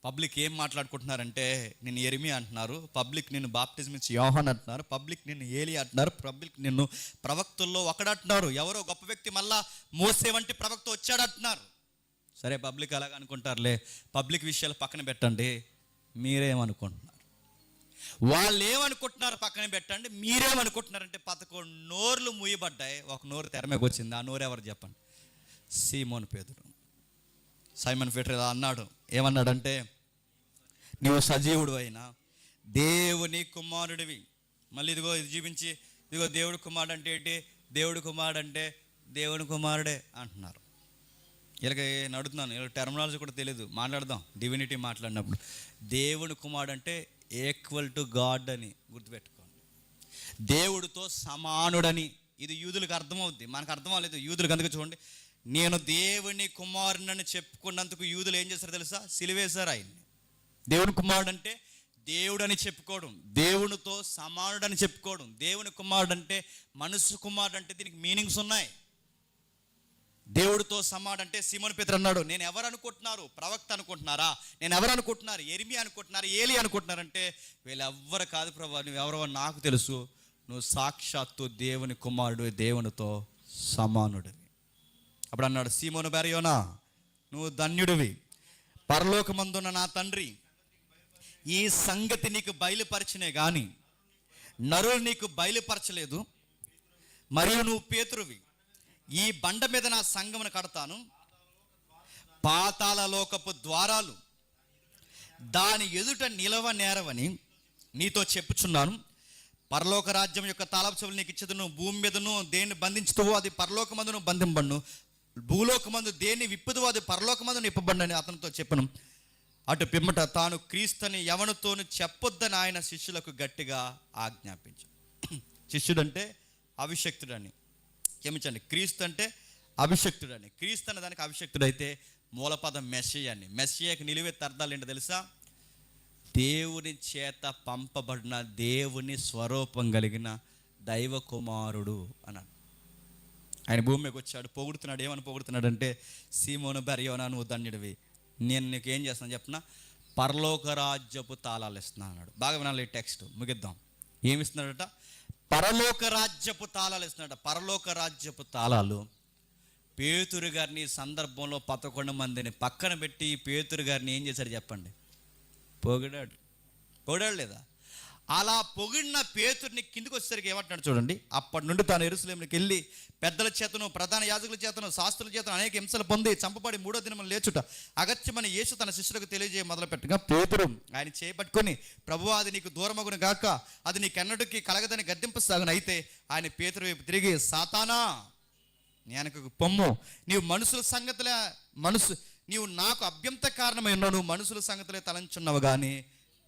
పబ్లిక్ ఏం మాట్లాడుకుంటున్నారంటే నిన్ను ఎరిమి అంటున్నారు, పబ్లిక్ నిన్ను బాప్టిజం ఇచ్చి యోహాన్ అంటున్నారు, పబ్లిక్ నిన్ను ఏలి అంటున్నారు, పబ్లిక్ నిన్ను ప్రవక్తల్లో ఒకడంటున్నారు, ఎవరో గొప్ప వ్యక్తి మళ్ళా మోసే వంటి ప్రవక్త వచ్చాడంటున్నారు. సరే పబ్లిక్ అలాగ అనుకుంటారులే, పబ్లిక్ విషయాలు పక్కన పెట్టండి, మీరేమనుకుంటున్నారు, వాళ్ళు ఏమనుకుంటున్నారు పక్కన పెట్టండి, మీరేమనుకుంటున్నారంటే 11 నోర్లు మూయబడ్డాయి, ఒక నోరు తెరమేకి వచ్చింది. ఆ నోరు ఎవరు చెప్పండి? సీమోను పేతురు. సైమన్ పీటర్ ఇలా అన్నాడు, ఏమన్నాడంటే నీవు సజీవుడు అయినా దేవుని కుమారుడివి. మళ్ళీ ఇదిగో ఇది చూపించి, ఇదిగో దేవుడు కుమారుడు అంటే ఏంటి, దేవుడు కుమారుడు అంటే దేవుని కుమారుడే అంటున్నారు. వీళ్ళకి నడుతున్నాను, వీళ్ళకి టెర్మినాలజీ కూడా తెలియదు, మాట్లాడదాం. డివినిటీ మాట్లాడినప్పుడు దేవుని కుమారుడు అంటే ఈక్వల్ టు గాడ్ అని గుర్తుపెట్టుకోండి, దేవుడితో సమానుడని. ఇది యూదులకు అర్థమవుద్ది, మనకు అర్థం అవ్వలేదు యూదులకు. అందుకే చూడండి, నేను దేవుని కుమారుని చెప్పుకున్నందుకు యూదులు ఏం చేశారు తెలుసా? సిలువేశారు ఆయన్ని. దేవుని కుమారుడు అంటే దేవుడు అని చెప్పుకోవడం, దేవునితో సమానుడు అని చెప్పుకోవడం. దేవుని కుమారుడు అంటే, మనుష్య కుమారుడు అంటే దీనికి మీనింగ్స్ ఉన్నాయి. దేవుడితో సమాడు అంటే సీమోను పేతురు అన్నాడు, నేను ఎవరు అనుకుంటున్నారు, ప్రవక్త అనుకుంటున్నారా, నేను ఎవరు అనుకుంటున్నారు, ఎరిమి అనుకుంటున్నారు, ఏలి అనుకుంటున్నారంటే వీళ్ళెవ్వరు కాదు ప్రభువా, నువ్వు ఎవరో నాకు తెలుసు, నువ్వు సాక్షాత్తు దేవుని కుమారుడు, దేవునితో సమానుడివి. అప్పుడు అన్నాడు, సీమోను బెరయోనా నువ్వు ధన్యుడివి, పరలోకమందున్న నా తండ్రి ఈ సంగతి నీకు బయలుపరచినే కానీ నరులు నీకు బయలుపరచలేదు. మరియు నువ్వు పేతురువి, ఈ బండ మీద నా సంఘమును కడతాను, పాతాళ లోకపు ద్వారాలు దాని ఎదుట నిలవ నేరవని నీతో చెప్పుచున్నాను. పరలోక రాజ్యం యొక్క తాళపు చెవులు నీకు ఇచ్చేదను, భూమి మీదను దేన్ని బంధించుతావో అది పరలోకమందును బంధింపబడును, భూలోకమందు దేన్ని విప్పుదువో అది పరలోకమందును విప్పబడును అని అతనితో చెప్పను. అటు పిమ్మట తాను క్రీస్తుని ఎవనితోను చెప్పొద్దని ఆయన శిష్యులకు గట్టిగా ఆజ్ఞాపించు. శిష్యుడంటే అభిషక్తుడని, క్షమించండి, క్రీస్తు అంటే అభిషక్తుడని. క్రీస్తు అనే దానికి అభిషక్తుడైతే మూలపదం మెస్సియా అని. మెస్సియాకి నిలువెత్త అర్థాలు ఏంటో తెలుసా? దేవుని చేత పంపబడిన, దేవుని స్వరూపం కలిగిన దైవ కుమారుడు అన్నాడు. ఆయన భూమి మీదకి వచ్చాడు, పొగుడుతున్నాడు. ఏమని పొగుడుతున్నాడు అంటే, సీమోను బెర్యోనా నువ్వు ధన్యుడివి, నేను నీకు ఏం చేస్తాను చెప్పిన, పరలోక రాజ్యపు తాళాలు ఇస్తున్నాను అన్నాడు. బాగా వినాలి ఈ టెక్స్ట్, ముగిద్దాం. ఏమి ఇస్తున్నాడట? పరలోక రాజ్యపు తాళాలు ఇస్తున్నాడట. పరలోక రాజ్యపు తాళాలు. పేతురు గారిని సందర్భంలో 11 మందిని పక్కన పెట్టి పేతురు గారిని ఏం చేశాడు చెప్పండి? పొగిడాడు. పొగిడాడు లేదా? అలా పొగిడిన పేతుర్ని కిందికి వచ్చేసరికి ఏమంటున్నాడు చూడండి. అప్పటి నుండి తాను యెరూషలేముకి వెళ్ళి పెద్దల చేతను, ప్రధాన యాజకుల చేతను, శాస్త్రుల చేతను అనేక హింసలు పొంది చంపబడి 3వ దినం లేచుట అగత్యమని యేసు తన శిష్యులకు తెలియజేయ మొదలుపెట్టగా, పేతురు ఆయన చేపట్టుకొని, ప్రభువా అది నీకు దూరమగును గాక, అది నీకెన్నటికీ కలగదని గద్దింపసాగును. అయితే ఆయన పేతురు వైపు తిరిగి, సాతానా నేను పొమ్ము, నీవు మనుషుల సంగతులే నీవు నాకు అభ్యంత కారణమై ఉన్నావు, నువ్వు మనుషుల సంగతులే తలంచున్నావు కానీ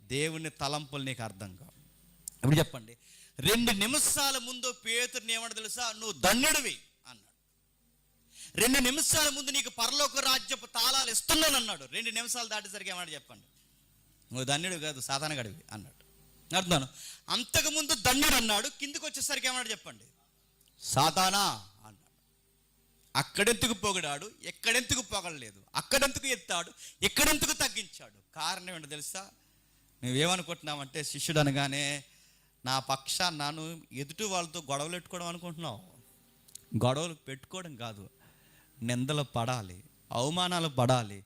దేవుని తలంపులు నీకు అర్థం కావు. ఇప్పుడు చెప్పండి, 2 నిమిషాల ముందు పేతురుని ఏమన్నా తెలుసా? నువ్వు ధన్యుడివి అన్నాడు. 2 నిమిషాల ముందు నీకు పరలోక రాజ్యపు తాళాలు ఇస్తున్నాను అన్నాడు. 2 నిమిషాలు దాటేసరికి ఏమన్నా చెప్పండి, నువ్వు ధన్యుడు కాదు, సాతానగాడివి అన్నాడు. అర్థం. అంతకుముందు ధన్యుడు అన్నాడు, కిందికి వచ్చేసరికి ఏమన్నాడు చెప్పండి? సాతానా అన్నాడు. అక్కడెందుకు పొగిడాడు, ఎక్కడెందుకు పొగడలేదు, అక్కడెందుకు ఎత్తాడు, ఎక్కడెందుకు తగ్గించాడు? కారణం ఏంటో తెలుసా? నువ్వేమనుకుంటున్నావంటే, శిష్యుడు అనగానే నా పక్షాన్ని ఎదుటి వాళ్ళతో గొడవలు పెట్టుకోవడం అనుకుంటున్నావు. గొడవలు పెట్టుకోవడం కాదు, నిందలు పడాలి, అవమానాలు పడాలి,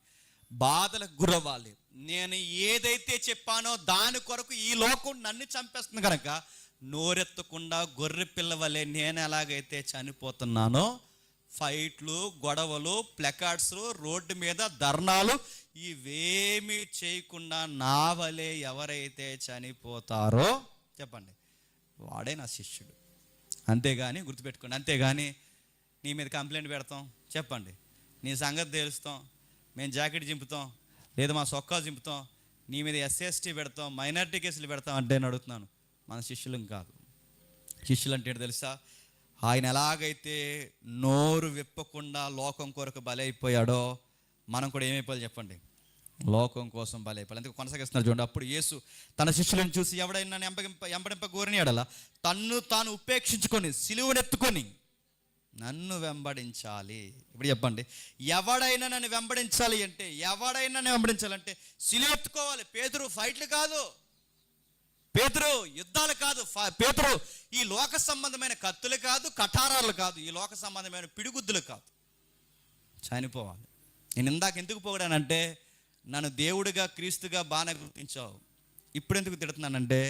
బాధలకు గురవ్వాలి. నేను ఏదైతే చెప్పానో దాని కొరకు ఈ లోకం నన్ను చంపేస్తుంది కనుక నోరెత్తకుండా గొర్రె పిల్లవలే నేను ఎలాగైతే చనిపోతున్నానో, ఫైట్లు, గొడవలు, ప్లకార్డ్స్, రోడ్డు మీద ధర్నాలు ఇవేమీ చేయకుండా నా వలే ఎవరైతే చనిపోతారో చెప్పండి, వాడే నా శిష్యుడు. అంతేగాని గుర్తుపెట్టుకోండి, అంతేగాని నీ మీద కంప్లైంట్ పెడతాం చెప్పండి, నీ సంగతి తెలుస్తాం, మేము జాకెట్ చింపుతాం, లేదా మా సొక్కా చింపుతాం, నీ మీద SST పెడతాం, మైనారిటీ కేసులు పెడతాం అంటే నేను అడుగుతున్నాను, మన శిష్యులం కాదు. శిష్యులు అంటే ఏంటో తెలుసా? ఆయన ఎలాగైతే నోరు విప్పకుండా లోకం కొరకు బలైపోయాడో మనం కూడా ఏమైపోయాలి చెప్పండి? లోకం కోసం బలైపోయాలి. అందుకే కొనసాగిస్తున్నారు చూడండి. అప్పుడు యేసు తన శిష్యులను చూసి, ఎవడైనా ఎంబడింప కోరిని ఎడల తన్ను తాను ఉపేక్షించుకొని సిలువనెత్తుకొని నన్ను వెంబడించాలి. ఇప్పుడు చెప్పండి, ఎవడైనా నన్ను వెంబడించాలి అంటే, ఎవడైనా నన్ను వెంబడించాలంటే సిలువ ఎత్తుకోవాలి. పేతురు ఫైట్లు కాదు, పేతురు యుద్ధాలు కాదు, పేతురు ఈ లోక సంబంధమైన కత్తులు కాదు, కఠారాలు కాదు, ఈ లోక సంబంధమైన పిడిగుద్దులు కాదు, చనిపోవాలి. నేను ఇందాక ఎందుకు పోగడానంటే, నన్ను దేవుడిగా క్రీస్తుగా బాగా గుర్తించావు. ఇప్పుడు ఎందుకు తిడుతున్నానంటే,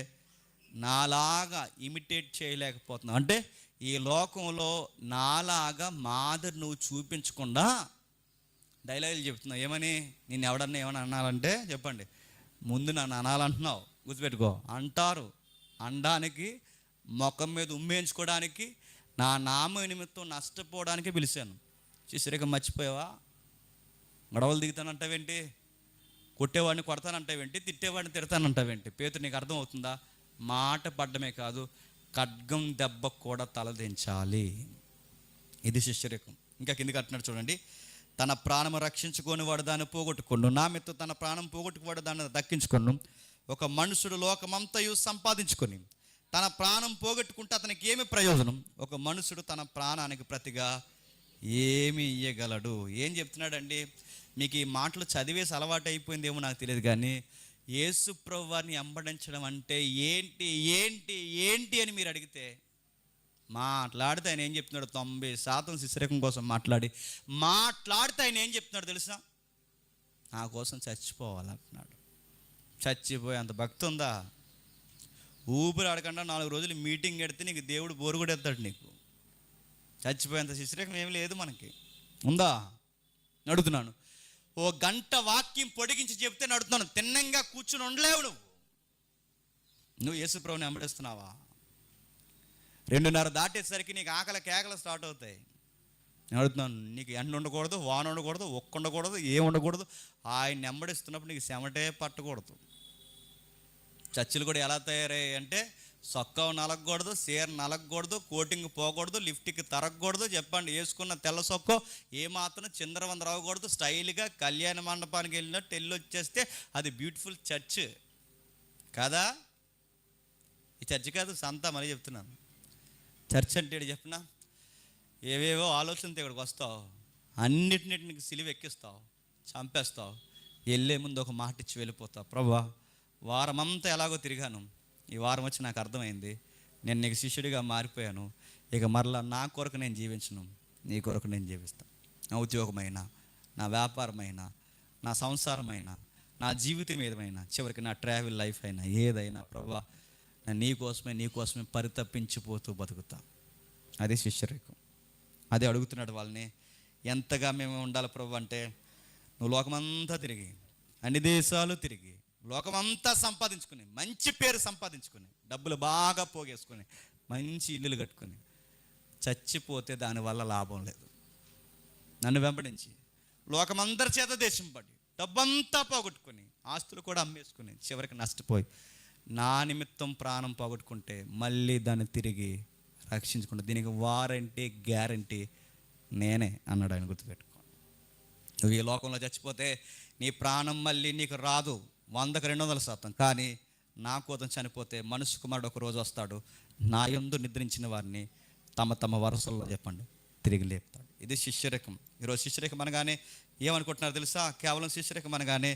నాలాగా ఇమిటేట్ చేయలేకపోతున్నావు. అంటే ఈ లోకంలో నాలాగా మాదిరి నువ్వు చూపించకుండా డైలాగులు చెప్తున్నావు. ఏమని? నేను ఎవడన్నా ఏమన్నా అనాలంటే చెప్పండి, ముందు నన్ను అనాలంటున్నావు. గుర్తుపెట్టుకో, అంటారు, అనడానికి, ముఖం మీద ఉమ్మేయించుకోవడానికి, నా నామ నిమిత్తం నష్టపోవడానికి పిలిచాను. శిష్యుడిగా మర్చిపోయావా? గొడవలు దిగుతానంటావేంటి? కొట్టేవాడిని కొడతానంటావేంటి? తిట్టేవాడిని తిడతానంటావేంటి? పేతురు నీకు అర్థం అవుతుందా? మాట పడ్డమే కాదు, ఖడ్గం దెబ్బ కూడా తలదించాలి. ఇది శిష్యరికం. ఇంకా కిందికి అంటున్నాడు చూడండి, తన ప్రాణము రక్షించుకొని వాడు దాన్ని పోగొట్టుకోండు, నా మెత్తు తన ప్రాణం పోగొట్టుకువాడు దాన్ని దక్కించుకోండు. ఒక మనుషుడు లోకమంతయు సంపాదించుకొని తన ప్రాణం పోగొట్టుకుంటే అతనికి ఏమి ప్రయోజనం? ఒక మనుషుడు తన ప్రాణానికి ప్రతిగా ఏమి ఇయ్యగలడు? ఏం చెప్తున్నాడండి? మీకు ఈ మాటలు చదివేసి అలవాటు అయిపోయిందేమో నాకు తెలియదు, కానీ యేసు ప్రభువు వారిని వెంబడించడం అంటే ఏంటి ఏంటి ఏంటి అని మీరు అడిగితే, మాట్లాడితే ఆయన ఏం చెప్తున్నాడు? 90% శిష్యరికం కోసం మాట్లాడితే ఆయన ఏం చెప్తున్నాడు తెలుసా? నా కోసం చచ్చిపోవాలంటున్నాడు. చచ్చిపోయే అంత భక్తి ఉందా? ఊపిరి ఆడకుండా 4 రోజులు మీటింగ్ పెడితే నీకు దేవుడు బోరు కూడా ఎత్తాడు. నీకు చచ్చిపోయేంత శిష్యరికం ఏమి లేదు మనకి, ఉందా? అడుగుతున్నాను. ఓ గంట వాక్యం పొడిగించి చెప్తే నడుతున్నాను, తిన్నంగా కూర్చుని ఉండలేవు. నువ్వు యేసు ప్రభువుని వెంబడిస్తున్నావా? 2:30 దాటేసరికి నీకు ఆకలి కేకలు స్టార్ట్ అవుతాయి. నేను అడుగుతున్నాను, నీకు ఎండ ఉండకూడదు, వాన ఉండకూడదు, ఒక్క ఉండకూడదు, ఏం ఉండకూడదు. ఆయన వెంబడిస్తున్నప్పుడు నీకు చెమటే పట్టకూడదు. చర్చిలు కూడా ఎలా తయారయ్యాయి అంటే, సొక్కవ నలగకూడదు, చీర నలగకూడదు, కోటింగ్ పోకూడదు, లిఫ్ట్కి తరగకూడదు. చెప్పండి, వేసుకున్న తెల్ల సొక్కో ఏమాత్రం చిందరవంద రావకూడదు. స్టైల్గా కళ్యాణ మండపానికి వెళ్ళినట్టు వెళ్ళి వచ్చేస్తే అది బ్యూటిఫుల్ చర్చ్ కాదా? ఈ చర్చ్ కాదు, సంత. మరీ చెప్తున్నాను, చర్చ్ అంటే చెప్పిన ఏవేవో ఆలోచనతో ఇక్కడికి వస్తావు, అన్నిటిని సిలువ ఎక్కిస్తావు, చంపేస్తావు, వెళ్ళే ముందు ఒక మాట ఇచ్చి వెళ్ళిపోతావు. ప్రభువా, వారమంతా ఎలాగో తిరిగాను, ఈ వారం వచ్చి నాకు అర్థమైంది, నేను నీకు శిష్యుడిగా మారిపోయాను, ఇక మరలా నా కొరకు నేను జీవించను, నీ కొరకు నేను జీవిస్తాను. నా ఉద్యోగమైనా, నా వ్యాపారమైనా, నా సంసారమైనా, నా జీవితం ఏదైనా, చివరికి నా ట్రావెల్ లైఫ్ అయినా, ఏదైనా ప్రభువా, నేను నీకోసమే పరితపించిపోతూ బతుకుతా. అదే శిష్యరికం. అదే అడుగుతున్నాడు వాళ్ళని. ఎంతగా మేము ఉండాలి ప్రభు అంటే, నువ్వు లోకమంతా తిరిగి, అన్ని దేశాలు తిరిగి, లోకమంతా సంపాదించుకుని, మంచి పేరు సంపాదించుకుని, డబ్బులు బాగా పోగేసుకుని, మంచి ఇల్లులు కట్టుకుని చచ్చిపోతే దానివల్ల లాభం లేదు. నన్ను వెంబడించి లోకమందరి చేత దేశం పడి, డబ్బంతా పోగొట్టుకుని, ఆస్తులు కూడా అమ్మేసుకుని, చివరికి నష్టపోయి నా నిమిత్తం ప్రాణం పోగొట్టుకుంటే మళ్ళీ దాన్ని తిరిగి రక్షించుకుంటా. దీనికి వారంటీ గ్యారంటీ నేనే అన్నాడు ఆయన. గుర్తుపెట్టుకో, నువ్వు ఈ లోకంలో చచ్చిపోతే నీ ప్రాణం మళ్ళీ నీకు రాదు 100కి 200%. కానీ నా కోసం చనిపోతే మనుష్య కుమారుడు ఒక రోజు వస్తాడు, నా యందు నిద్రించిన వారిని తమ తమ వరుసల్లో చెప్పండి తిరిగి లేపుతాడు. ఇది శిష్యరకం. ఈరోజు శిష్యరకం అనగానే ఏమనుకుంటున్నారు తెలుసా? కేవలం శిష్యరకం అనగానే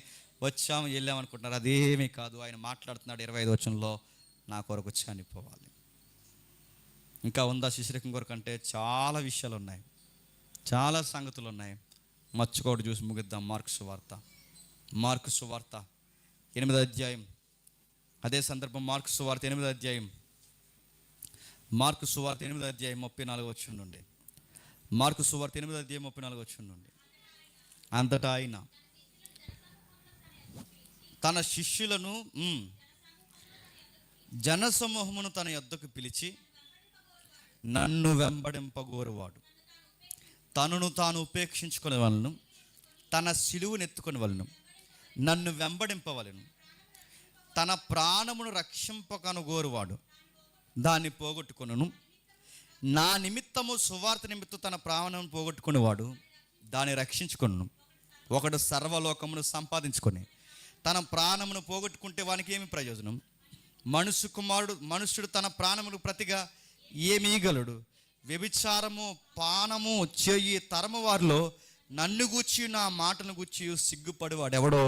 వచ్చాము వెళ్ళామనుకుంటున్నారు. అదేమీ కాదు. ఆయన మాట్లాడుతున్నాడు 25వ వచనంలో, నా కొరకు చనిపోవాలి. ఇంకా ఉందా శిష్యరకం కొరకు అంటే? చాలా విషయాలు ఉన్నాయి, చాలా సంగతులు ఉన్నాయి. మర్చికోటి చూసి ముగిద్దాం. మార్కు సువార్త 8వ అధ్యాయం. అదే సందర్భం మార్కు సువార్త 8వ అధ్యాయం. మార్కు సువార్త 8వ అధ్యాయం 34వ వచనం నుండి. మార్కు సువార్త 8వ అధ్యాయం 34వ వచనం నుండి. అంతటా ఆయన తన శిష్యులను జనసమూహమును తన యొద్దకు పిలిచి, నన్ను వెంబడింపగోరువాడు తనను తాను ఉపేక్షించుకునే వాళ్ళను, తన సిలువను ఎత్తుకునే వాళ్ళను, నన్ను వెంబడింపవలను. తన ప్రాణమును రక్షింపకనుగోరువాడు దాన్ని పోగొట్టుకొనును. నా నిమిత్తము సువార్త నిమిత్తం తన ప్రాణం పోగొట్టుకునేవాడు దాన్ని రక్షించుకొనును. ఒకడు సర్వలోకమును సంపాదించుకొని తన ప్రాణమును పోగొట్టుకుంటే వానికి ఏమి ప్రయోజనం? మనుష్యుడు తన ప్రాణమును ప్రతిగా ఏమీగలడు? వ్యభిచారము పానము చెయ్యి తరము వారిలో నన్ను గూర్చి నా మాటను గూర్చి సిగ్గుపడి వాడెవడో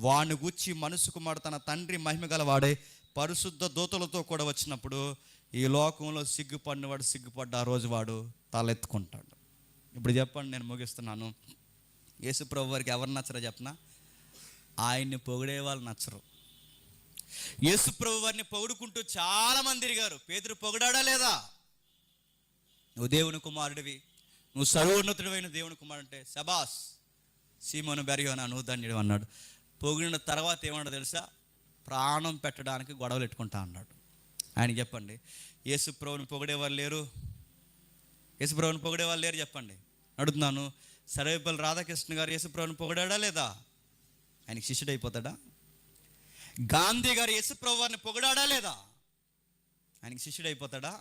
వాడిని గూర్చి మనుష్య కుమారుడు తన తండ్రి మహిమ గలవాడే పరిశుద్ధ దూతలతో కూడా వచ్చినప్పుడు ఈ లోకంలో సిగ్గుపడినవాడు సిగ్గుపడ్డ ఆ రోజు వాడు తలెత్తుకుంటాడు. ఇప్పుడు చెప్పండి, నేను ముగిస్తున్నాను. యేసు ప్రభు వారికి ఎవరు నచ్చరో చెప్పనా? ఆయన్ని పొగిడే వాళ్ళు నచ్చరు. యేసు ప్రభు వారిని పొగుడుకుంటూ చాలామంది తిరిగారు. పేతురు పొగిడాడా లేదా? నువ్వు దేవుని కుమారుడివి, నువ్వు సర్వోన్నతుడివైన దేవుని కుమారుడు అంటే శబాస్, సీమోను బెర్యోనా నువ్వు ధన్యుడు అన్నాడు. పొగిడిన తర్వాత ఏమన్నాడు తెలుసా? ప్రాణం పెట్టడానికి గొడవలు పెట్టుకుంటా అన్నాడు. ఆయన చెప్పండి, యేసు ప్రభువుని పొగిడేవాళ్ళు లేరు? యేసు ప్రభువుని పొగిడేవాళ్ళు లేరు చెప్పండి. అడుగుతున్నాను, సర్వేపల్లి రాధాకృష్ణ గారు యేసు ప్రభువుని పొగిడాడా లేదా? ఆయనకి శిష్యుడు అయిపోతాడా? గాంధీ గారు యేసు ప్రభు వారిని పొగిడాడా లేదా? ఆయనకి శిష్యుడు అయిపోతాడా?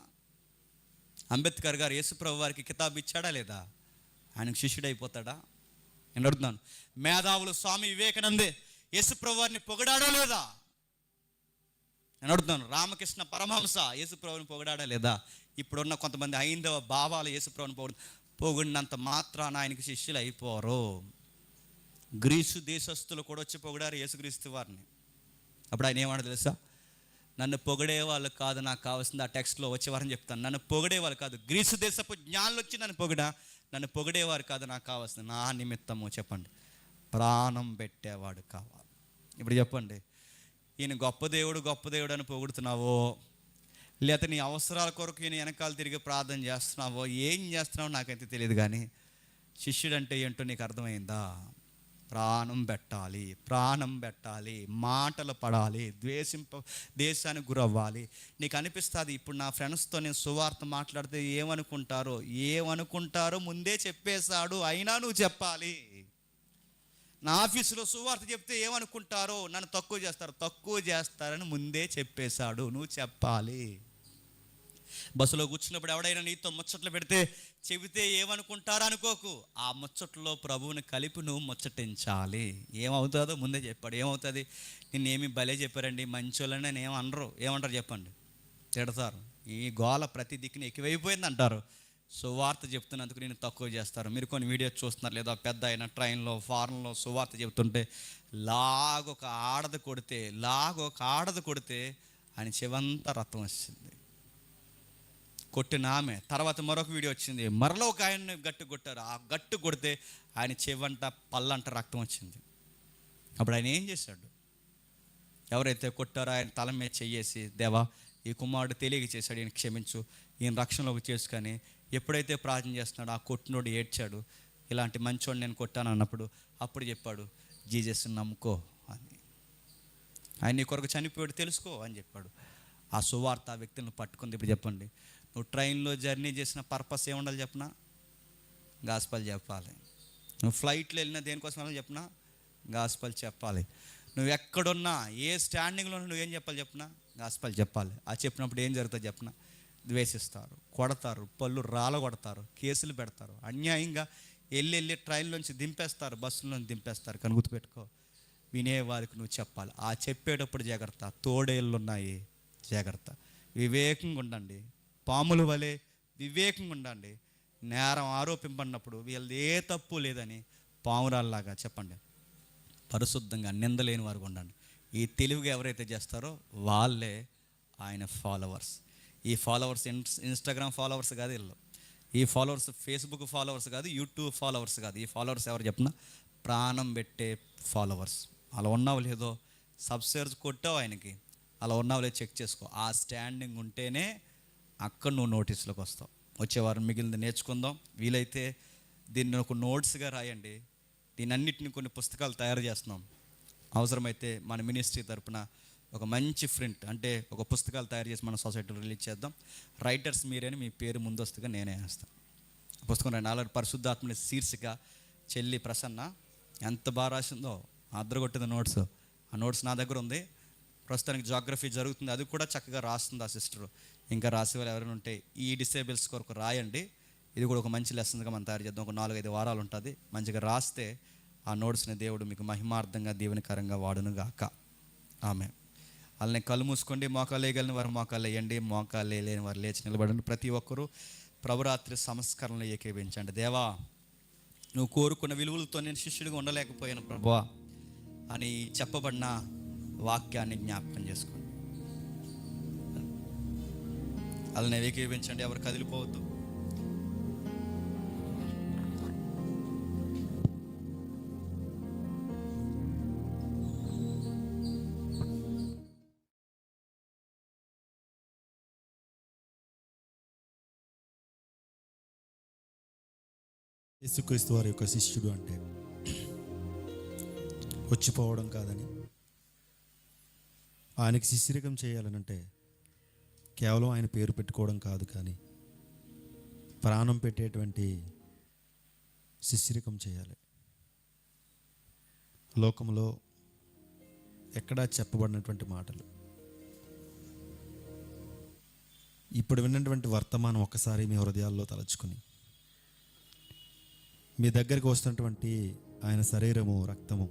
అంబేద్కర్ గారు యేసు ప్రభు వారికి కితాబు ఇచ్చాడా లేదా? ఆయనకు శిష్యుడు అయిపోతాడా? నేను అడుగుతున్నాను. మేధావులు స్వామి వివేకానందే యేసు ప్రభు వారిని పొగిడాడా లేదా? నేను అడుగుతున్నాను. రామకృష్ణ పరమహంస యేసు ప్రభువుని పొగిడాడా లేదా? ఇప్పుడున్న కొంతమంది హైందవ భావాలు యేసు ప్రభువుని పొగిడినంత మాత్రాన ఆయనకి శిష్యులు అయిపోరు. గ్రీసు దేశస్తులు కూడా వచ్చి పొగిడారు యేసుక్రీస్తు వారిని. అప్పుడు ఆయన ఏమన్నా తెలుసా? నన్ను పొగిడే వాళ్ళు కాదు నాకు కావాల్సింది. ఆ టెక్స్ట్లో వచ్చేవారని చెప్తాను. నన్ను పొగిడేవాళ్ళు కాదు, గ్రీసు దేశపు జ్ఞానులు వచ్చి నన్ను పొగిడేవారు కాదు, నాకు కావాల్సింది నా నిమిత్తము చెప్పండి ప్రాణం పెట్టేవాడు కావాలి. ఇప్పుడు చెప్పండి, ఈయన గొప్ప దేవుడు అని పొగుడుతున్నావో, లేకపోతే నీ అవసరాల కొరకు ఈయన వెనకాల తిరిగి ప్రార్థన చేస్తున్నావో, ఏం చేస్తున్నావో నాకైతే తెలియదు. కానీ శిష్యుడు అంటే ఏంటో నీకు అర్థమైందా? ప్రాణం పెట్టాలి, మాటలు పడాలి, దేశానికి గురవ్వాలి. నీకు అనిపిస్తుంది ఇప్పుడు నా ఫ్రెండ్స్తో నేను సువార్త మాట్లాడితే ఏమనుకుంటారో ముందే చెప్పేశాడు, అయినా నువ్వు చెప్పాలి. నా ఆఫీసులో సువార్త చెప్తే ఏమనుకుంటారో, నన్ను తక్కువ చేస్తారని ముందే చెప్పేశాడు, నువ్వు చెప్పాలి. బస్సులో కూర్చున్నప్పుడు ఎవడైనా నీతో ముచ్చట్లు పెడితే చెబితే ఏమనుకుంటారో అనుకోకు, ఆ ముచ్చట్లో ప్రభువుని కలిపి నువ్వు ముచ్చటించాలి. ఏమవుతుందో ముందే చెప్పాడు. ఏమవుతుంది? నిన్నేమి భలే చెప్పారండి మంచోళ్ళని నేను ఏమనరు. ఏమంటారు చెప్పండి? తిడతారు. ఈ గోల ప్రతి దిక్కుని ఎక్కువైపోయింది అంటారు. సువార్త చెప్తున్నందుకు నేను తక్కువ చేస్తారు. మీరు కొన్ని వీడియోస్ చూస్తున్నారు, లేదా పెద్ద అయిన ట్రైన్లో ఫారెన్లో సువార్త చెప్తుంటే లాగొక ఆడది కొడితే ఆయన చెవంతా రక్తం వచ్చింది, కొట్టిన ఆమె. తర్వాత మరొక వీడియో వచ్చింది, మరలో ఒక ఆయన్ని గట్టు కొట్టారు, ఆ గట్టు కొడితే ఆయన చెవంట పళ్ళంట రక్తం వచ్చింది. అప్పుడు ఆయన ఏం చేశాడు? ఎవరైతే కొట్టారో ఆయన తల మీద చెయ్యేసి, దేవా ఈ కుమారుడు తెలియక చేశాడు, ఈయన క్షమించు, ఈయన రక్షణలోకి చేసుకొని ఎప్పుడైతే ప్రార్థన చేస్తున్నాడో ఆ కొట్టినోడు ఏడ్చాడు, ఇలాంటి మంచోడు నేను కొట్టాను అన్నప్పుడు అప్పుడు చెప్పాడు, జీసస్ని నమ్ముకో అని, ఆయన నీ కొరకు చనిపోయాడు తెలుసుకో అని చెప్పాడు. ఆ సువార్త ఆ వ్యక్తులను పట్టుకుంది. ఇప్పుడు చెప్పండి, నువ్వు ట్రైన్లో జర్నీ చేసిన పర్పస్ ఏముండాలి చెప్పనా? గాస్పల్ చెప్పాలి. నువ్వు ఫ్లైట్లో వెళ్ళినా దేనికోసం వెళ్ళాలి చెప్పనా? గాస్పల్ చెప్పాలి. నువ్వు ఎక్కడున్నా ఏ స్టాండింగ్లో నువ్వేం చెప్పాలి చెప్పనా? గాస్పల్ చెప్పాలి. ఆ చెప్పినప్పుడు ఏం జరుగుతుంది చెప్పనా? ద్వేషిస్తారు, కొడతారు, పళ్ళు రాలగొడతారు, కేసులు పెడతారు, అన్యాయంగా వెళ్ళి ట్రైన్లోంచి దింపేస్తారు, బస్సులోంచి దింపేస్తారు. కానీ గుర్తుపెట్టుకో, వినేవారికి నువ్వు చెప్పాలి. ఆ చెప్పేటప్పుడు జాగ్రత్త, తోడేళ్ళు ఉన్నాయి జాగ్రత్త, వివేకంగా ఉండండి, పాముల వలె వివేకంగా ఉండండి. నేరం ఆరోపింపడినప్పుడు వీళ్ళది ఏ తప్పు లేదని పామురాల్లాగా చెప్పండి, పరిశుద్ధంగా నిందలేని వారు ఉండండి. ఈ తెలివిగా ఎవరైతే చేస్తారో వాళ్ళే ఆయన ఫాలోవర్స్. ఈ ఫాలోవర్స్ ఇన్స్టాగ్రామ్ ఫాలోవర్స్ కాదు వీళ్ళు, ఈ ఫాలోవర్స్ ఫేస్బుక్ ఫాలోవర్స్ కాదు, యూట్యూబ్ ఫాలోవర్స్ కాదు. ఈ ఫాలోవర్స్ ఎవరు చెప్పినా ప్రాణం పెట్టే ఫాలోవర్స్. అలా ఉన్నావు లేదో సబ్స్క్రైబ్ కొట్టావు ఆయనకి, అలా ఉన్నావు లేదో చెక్ చేసుకో. ఆ స్టాండింగ్ ఉంటేనే అక్కడ నువ్వు నోటీసులకు వస్తావు. వచ్చేవారం మిగిలింది నేర్చుకుందాం. వీలైతే దీన్ని ఒక నోట్స్గా రాయండి. దీని అన్నిటిని కొన్ని పుస్తకాలు తయారు చేస్తున్నాం. అవసరమైతే మన మినిస్ట్రీ తరపున ఒక మంచి ప్రింట్ అంటే ఒక పుస్తకాలు తయారు చేసి మన సొసైటీలో రిలీజ్ చేద్దాం. రైటర్స్ మీరేని మీ పేరు ముందస్తుగా నేనే వేస్తాను. పుస్తకం రండి. ఆల్రెడీ పరిశుద్ధాత్మని శీర్షిక చెల్లి ప్రసన్న ఎంత బాగా రాసిందో, అద్దరగొట్టింది నోట్స్. ఆ నోట్స్ నా దగ్గర ఉంది. ప్రస్తుతానికి జాగ్రఫీ జరుగుతుంది, అది కూడా చక్కగా రాస్తుంది ఆ సిస్టరు. ఇంకా రాసే వాళ్ళు ఎవరైనా ఉంటే ఈ డిసేబుల్స్ కొరకు రాయండి. ఇది కూడా ఒక మంచి లెసన్గా మనం తయారు చేద్దాం. ఒక 4-5 వారాలు ఉంటుంది. మంచిగా రాస్తే ఆ నోట్స్ని దేవుడు మీకు మహిమార్థంగా దీవెనకరంగా వాడును గాక. ఆమె అలానే కళ్ళు మూసుకోండి. మోకాలు వేయగలిగిన వారు మోకాలు వేయండి, మోకాలు లేని వారు లేచి నిలబడండి. ప్రతి ఒక్కరూ ప్రభురాత్రి సంస్కరణలు ఏకీవించండి. దేవా, నువ్వు కోరుకున్న విలువలతో నేను శిష్యుడిగా ఉండలేకపోయాను ప్రభువా అని చెప్పబడిన వాక్యాన్ని జ్ఞాపకం చేసుకోండి. అలానే ఏకీవించండి, ఎవరు కదిలిపోవద్దు. యేసుక్రీస్తు వారి యొక్క శిష్యుడు అంటే వచ్చిపోవడం కాదని, ఆయనకి శిష్యరికం చేయాలనంటే కేవలం ఆయన పేరు పెట్టుకోవడం కాదు, కానీ ప్రాణం పెట్టేటువంటి శిష్యరికం చేయాలి. లోకంలో ఎక్కడా చెప్పబడినటువంటి మాటలు ఇప్పుడు విన్నటువంటి వర్తమానం ఒక్కసారి మీ హృదయాల్లో తలచుకుని, మీ దగ్గరికి వస్తున్నటువంటి ఆయన శరీరము రక్తము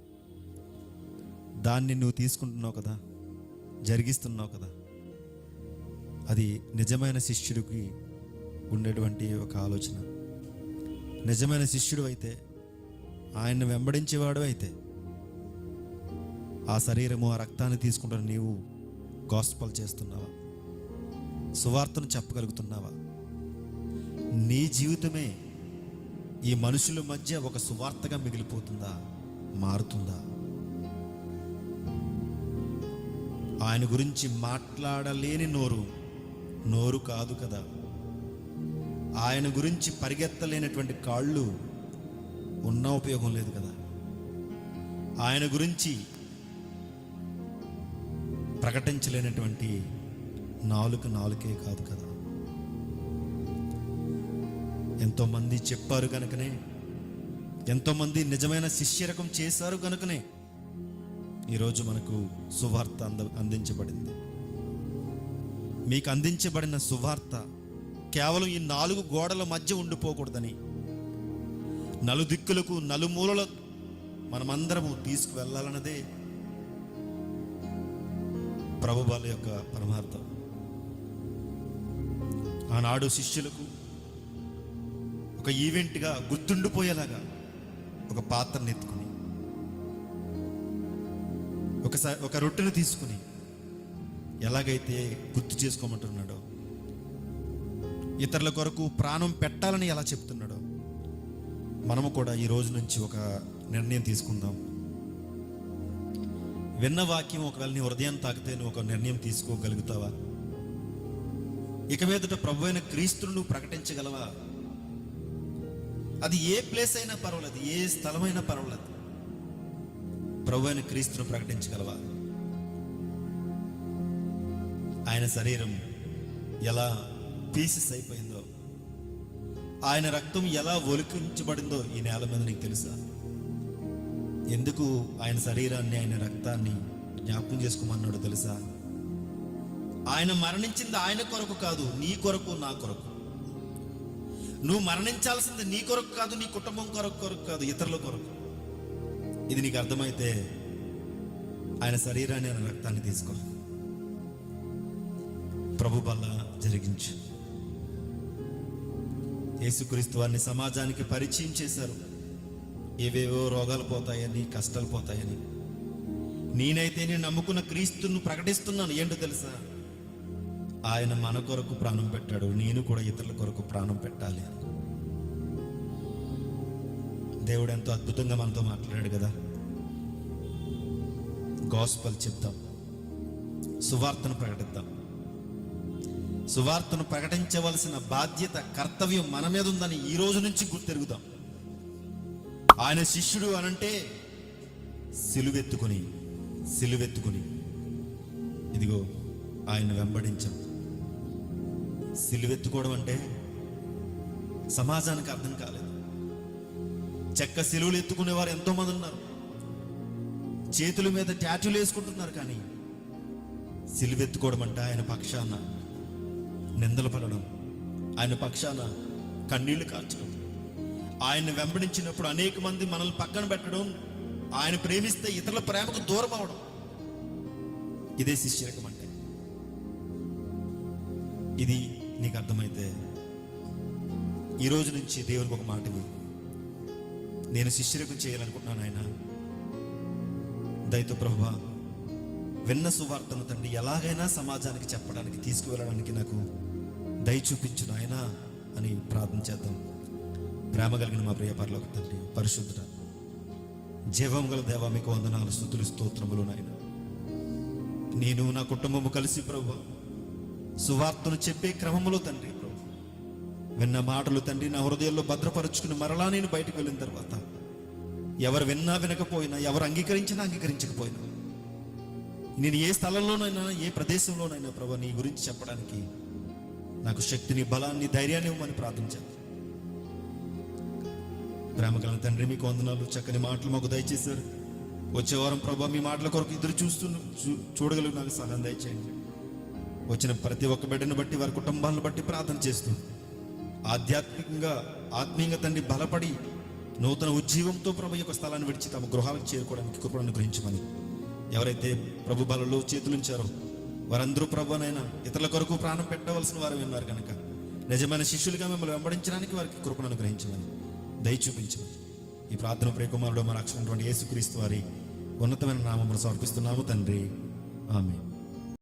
దాన్ని నువ్వు తీసుకుంటున్నావు కదా, జరిగిస్తున్నావు కదా, అది నిజమైన శిష్యుడికి ఉండేటువంటి ఒక ఆలోచన. నిజమైన శిష్యుడు అయితే, ఆయన్ని వెంబడించేవాడు అయితే, ఆ శరీరము ఆ రక్తాన్ని తీసుకుంటున్న నీవు గాస్పల్ చేస్తున్నావా? సువార్తను చెప్పగలుగుతున్నావా? నీ జీవితమే ఈ మనుషుల మధ్య ఒక సువార్తగా మిగిలిపోతుందా, మారుతుందా? ఆయన గురించి మాట్లాడలేని నోరు కాదు కదా, ఆయన గురించి పరిగెత్తలేనటువంటి కాళ్ళు ఉన్న ఉపయోగం లేదు కదా, ఆయన గురించి ప్రకటించలేనటువంటి నాలుకే కాదు కదా. ఎంతోమంది చెప్పారు కనుకనే, ఎంతోమంది నిజమైన శిష్యరకం చేశారు కనుకనే ఈరోజు మనకు సువార్త అందించబడింది. మీకు అందించబడిన సువార్త కేవలం ఈ 4 గోడల మధ్య ఉండిపోకూడదని, నలుదిక్కులకు నలుమూలల మనమందరము తీసుకువెళ్ళాలన్నదే ప్రభువాల యొక్క పరమార్థం. ఆనాడు శిష్యులకు ఒక ఈవెంట్గా గుర్తుండిపోయేలాగా ఒక పాత్రను ఎత్తుకుని ఒక రొట్టెను తీసుకుని ఎలాగైతే గుర్తు చేసుకోమంటున్నాడో, ఇతరుల కొరకు ప్రాణం పెట్టాలని ఎలా చెప్తున్నాడో, మనము కూడా ఈ రోజు నుంచి ఒక నిర్ణయం తీసుకుందాం. విన్న వాక్యం ఒకవేళ నీ హృదయం తాకితే నువ్వు ఒక నిర్ణయం తీసుకోగలుగుతావా? ఇక మీదట ప్రభు అయిన క్రీస్తును నువ్వు ప్రకటించగలవా? అది ఏ ప్లేస్ అయినా పర్వాలేదు, ఏ స్థలమైనా పర్వాలేదు, ప్రభు అయిన క్రీస్తును ప్రకటించగలవా? ఆయన శరీరం ఎలా పీసెస్ అయిపోయిందో, ఆయన రక్తం ఎలా ఒలికించబడిందో ఈ నేల మీద నీకు తెలుసా? ఎందుకు ఆయన శరీరాన్ని, ఆయన రక్తాన్ని జ్ఞాపకం చేసుకోమన్నాడు తెలుసా? ఆయన మరణించింది ఆయన కొరకు కాదు, నీ కొరకు, నా కొరకు. నువ్వు మరణించాల్సింది నీ కొరకు కాదు, నీ కుటుంబం కొరకు కాదు, ఇతరుల కొరకు. ఇది నీకు అర్థమైతే ఆయన శరీరాన్ని, ఆయన రక్తాన్ని తీసుకో, ప్రభు వల్ల జరిగించు. యేసుక్రీస్తు వారిని సమాజానికి పరిచయం చేశారు. ఏవేవో రోగాలు పోతాయని, కష్టాలు పోతాయని. నేనైతే నేను నమ్ముకున్న క్రీస్తును ప్రకటిస్తున్నాను. ఏంటో తెలుసా? ఆయన మన కొరకు ప్రాణం పెట్టాడు, నేను కూడా ఇతరుల కొరకు ప్రాణం పెట్టాలి. దేవుడు ఎంతో అద్భుతంగా మనతో మాట్లాడాడు కదా. గాస్పెల్ చెప్తాం, సువార్తను ప్రకటిద్దాం. సువార్తను ప్రకటించవలసిన బాధ్యత, కర్తవ్యం మన మీద ఉందని ఈ రోజు నుంచి గుర్తెరుగుదాం. ఆయన శిష్యుడు అనంటే సిలువెత్తుకుని ఇదిగో ఆయన వెంబడించాం. సిలువెత్తుకోవడం అంటే సమాజానికి అర్థం కాలేదు. చెక్క సిలువలు ఎత్తుకునే వారు ఎంతో మంది ఉన్నారు, చేతుల మీద టాటూలు వేసుకుంటున్నారు. కానీ సిలువెత్తుకోవడం అంటే ఆయన పక్షాన నిందలు పడడం, ఆయన పక్షాన కన్నీళ్లు కార్చడం, ఆయన్ని వెంబడించినప్పుడు అనేక మంది మనల్ని పక్కన పెట్టడం, ఆయన ప్రేమిస్తే ఇతరుల ప్రేమకు దూరం అవడం. ఇదే శిష్యరకం అంటే. ఇది నీకు అర్థమైతే ఈ రోజు నుంచి దేవునికి ఒక మాట ఇవ్వు. నేను శిష్యరకం చేయాలనుకుంటున్నాను. ఆయన దయతో ప్రభువా, విన్న సువార్తను తండ్రి ఎలాగైనా సమాజానికి చెప్పడానికి, తీసుకువెళ్ళడానికి నాకు దయ చూపించు నాయన అని ప్రార్థన చేద్దాం. ప్రేమ కలిగిన మా ప్రియ పరలోక తండ్రి, పరిశుద్ధుడ, జీవం గల దేవా, మీకు వందనాలు, స్తుతులు, స్తోత్రములు నాయన. నేను నా కుటుంబము కలిసి ప్రభు సువార్తను చెప్పే క్రమములో తండ్రి ప్రభు విన్న మాటలు తండ్రి నా హృదయంలో భద్రపరుచుకుని మరలా నేను బయటకు వెళ్ళిన తర్వాత ఎవరు విన్నా వినకపోయినా, ఎవరు అంగీకరించినా అంగీకరించకపోయినా, నేను ఏ స్థలంలోనైనా, ఏ ప్రదేశంలోనైనా ప్రభు నీ గురించి చెప్పడానికి నాకు శక్తిని, బలాన్ని, ధైర్యాన్ని ఇవ్వమని ప్రార్థించాను. ప్రేమ కలిగిన తండ్రి, మీకు వందనాలు. చక్కని మాటలు మాకు దయచేశారు. వచ్చే వారం ప్రభు మీ మాటల కొరకు ఎదురు చూడగలిగి నాకు సహాయం దయచేయండి. వచ్చిన ప్రతి ఒక్క బిడ్డను బట్టి, వారి కుటుంబాలను బట్టి ప్రార్థన చేస్తూ ఆధ్యాత్మికంగా, ఆత్మీయంగా తండ్రి బలపడి నూతన ఉజ్జీవంతో ప్రభు యొక్క స్థలాన్ని విడిచి తమ గృహాలకు చేరుకోవడానికి కృపను అనుగ్రహించమని, ఎవరైతే ప్రభు బలలో చేతులుంచారో వారందరూ ప్రభునైనా ఇతరుల కొరకు ప్రాణం పెట్టవలసిన వారు విన్నారు కనుక నిజమైన శిష్యులుగా మిమ్మల్ని వెంబడించడానికి వారికి కృపను అనుగ్రహించమని, దయ చూపించమని ఈ ప్రార్థన ప్రియకుమారుడు మన రక్షకుడైనటువంటి యేసుక్రీస్తు వారి ఉన్నతమైన నామమును సమర్పిస్తున్నాము తండ్రి. ఆమేన్.